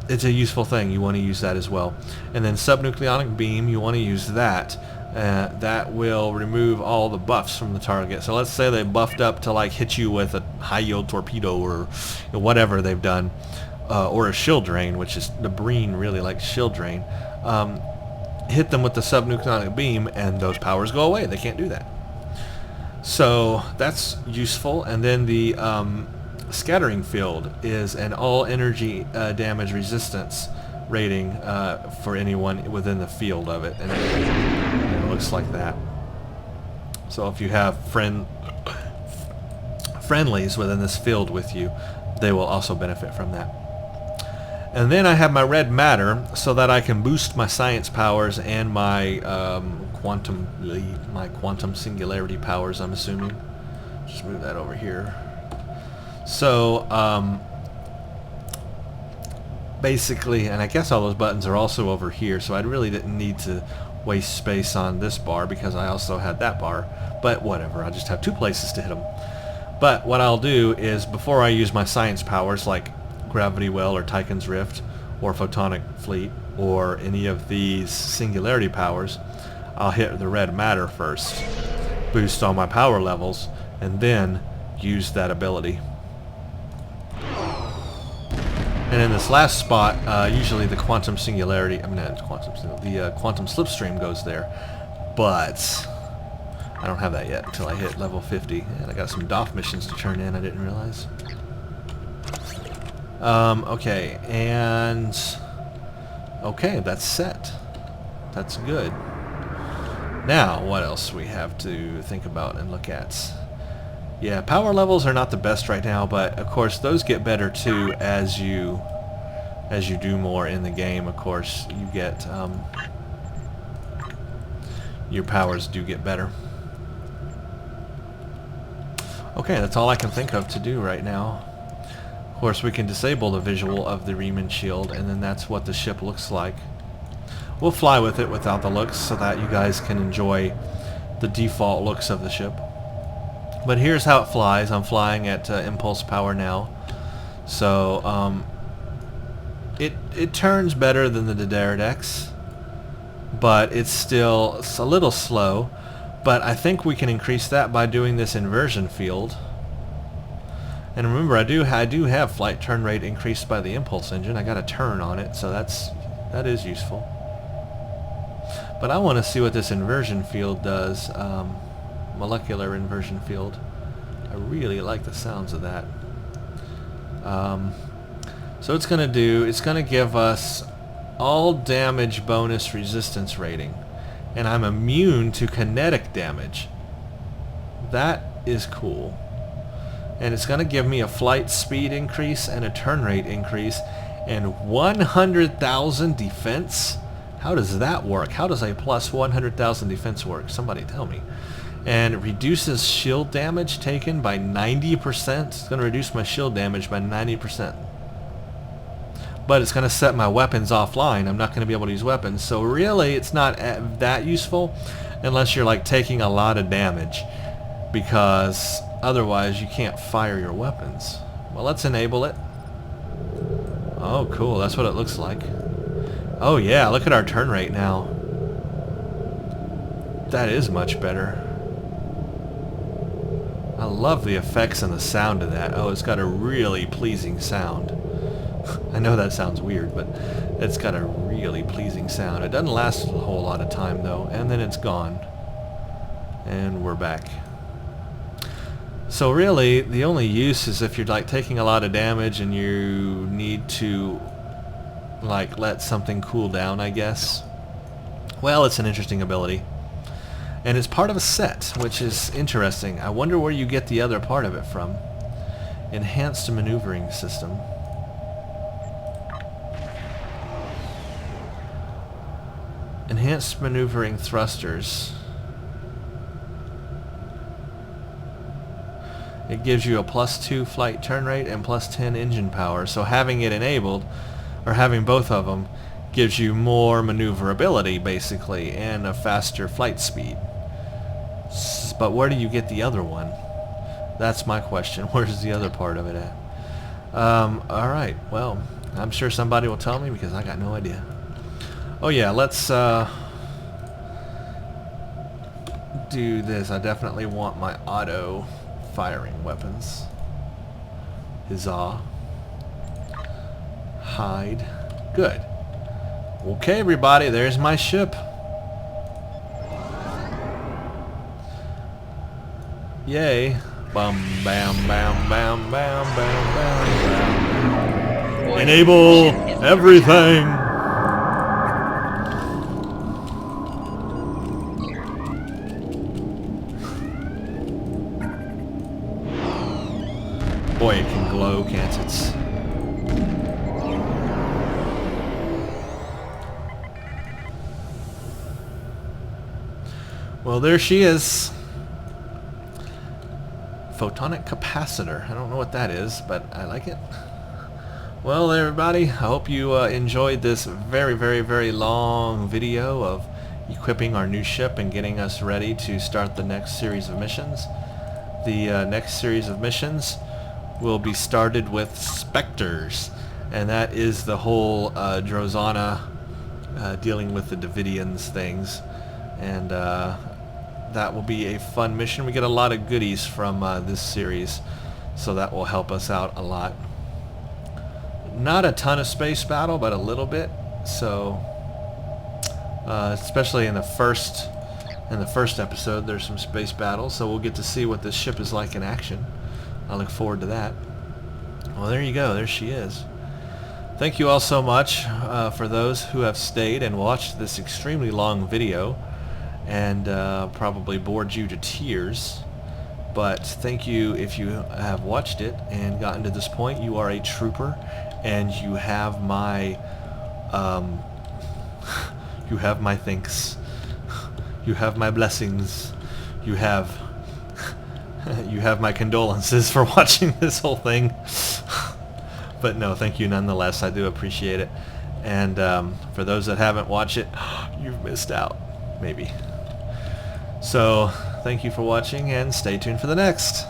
it's a useful thing. You want to use that as well. And then subnucleonic beam, you want to use that. That will remove all the buffs from the target. So let's say they buffed up to like hit you with a high yield torpedo or whatever they've done, or a shield drain, which is the Breen really likes shield drain. Hit them with the subnucleonic beam and those powers go away. They can't do that. So that's useful. And then the scattering field is an all energy damage resistance rating for anyone within the field of it, and it looks like that. So if you have friendlies within this field with you, they will also benefit from that. And then I have my red matter so that I can boost my science powers and my quantum singularity powers, I'm assuming. Just move that over here. So basically, and I guess all those buttons are also over here, so I really didn't need to waste space on this bar because I also had that bar, but whatever, I just have two places to hit them. But what I'll do is, before I use my science powers like Gravity Well or Tychon's Rift or Photonic Fleet or any of these singularity powers, I'll hit the red matter first, boost all my power levels, and then use that ability. And in this last spot, usually the quantum singularity, the quantum slipstream goes there, but I don't have that yet until I hit level 50, and I got some DOF missions to turn in I didn't realize. Okay, and okay, that's set. That's good. Now, what else we have to think about and look at? Yeah, power levels are not the best right now, but of course those get better too as you do more in the game. Of course, you get your powers do get better. Okay, that's all I can think of to do right now. Of course, we can disable the visual of the Riemann shield, and then that's what the ship looks like. We'll fly with it without the looks so that you guys can enjoy the default looks of the ship. But here's how it flies. I'm flying at impulse power now. So it turns better than the Diderodex, but it's a little slow. But I think we can increase that by doing this inversion field. And remember, I do have flight turn rate increased by the impulse engine. I got a turn on it, so that is useful. But I want to see what this inversion field does. Molecular inversion field. I really like the sounds of that. So it's going to give us all damage bonus resistance rating, and I'm immune to kinetic damage. That is cool. And it's going to give me a flight speed increase and a turn rate increase and 100,000 defense. How does that work? How does a plus 100,000 defense work? Somebody tell me. And it reduces shield damage taken by 90%. It's going to reduce my shield damage by 90%. But it's going to set my weapons offline. I'm not going to be able to use weapons. So really, it's not that useful unless you're like taking a lot of damage, because otherwise you can't fire your weapons. Well, let's enable it. Oh, cool. That's what it looks like. Oh yeah, look at our turn rate now. That is much better. I love the effects and the sound of that. Oh, it's got a really pleasing sound. I know that sounds weird, but it's got a really pleasing sound. It doesn't last a whole lot of time though, and then it's gone. And we're back. So really, the only use is if you're like taking a lot of damage and you need to like let something cool down, I guess. Well, it's an interesting ability. And it's part of a set, which is interesting. I wonder where you get the other part of it from. Enhanced maneuvering system. Enhanced maneuvering thrusters. It gives you a +2 flight turn rate and +10 engine power. So having it enabled, or having both of them, gives you more maneuverability basically and a faster flight speed. But where do you get the other one? That's my question. Where's the other part of it at? Alright, well, I'm sure somebody will tell me because I got no idea. Oh yeah, let's do this. I definitely want my auto firing weapons. Huzzah. Hide. Good. Okay, everybody, there's my ship. Yay. Bum, bam, bam, bam, bam, bam, bam, bam. Enable everything. Boy, it can glow, can't it? Well, there she is. Photonic capacitor. I don't know what that is, but I like it. Well, everybody, I hope you enjoyed this very, very, very long video of equipping our new ship and getting us ready to start the next series of missions. The next series of missions will be started with Spectres, and that is the whole Drozana dealing with the Davidians things, and that will be a fun mission. We get a lot of goodies from this series, so that will help us out a lot. Not a ton of space battle, but a little bit. So, especially in the first episode, there's some space battles, so we'll get to see what this ship is like in action. I look forward to that. Well, there you go. There she is. Thank you all so much for those who have stayed and watched this extremely long video, and probably bored you to tears. But thank you if you have watched it and gotten to this point. You are a trooper, and you have my you have my thanks. You have my blessings. You have you have my condolences for watching this whole thing. But no, thank you nonetheless. I do appreciate it. And for those that haven't watched it, you've missed out, maybe. So, thank you for watching, and stay tuned for the next.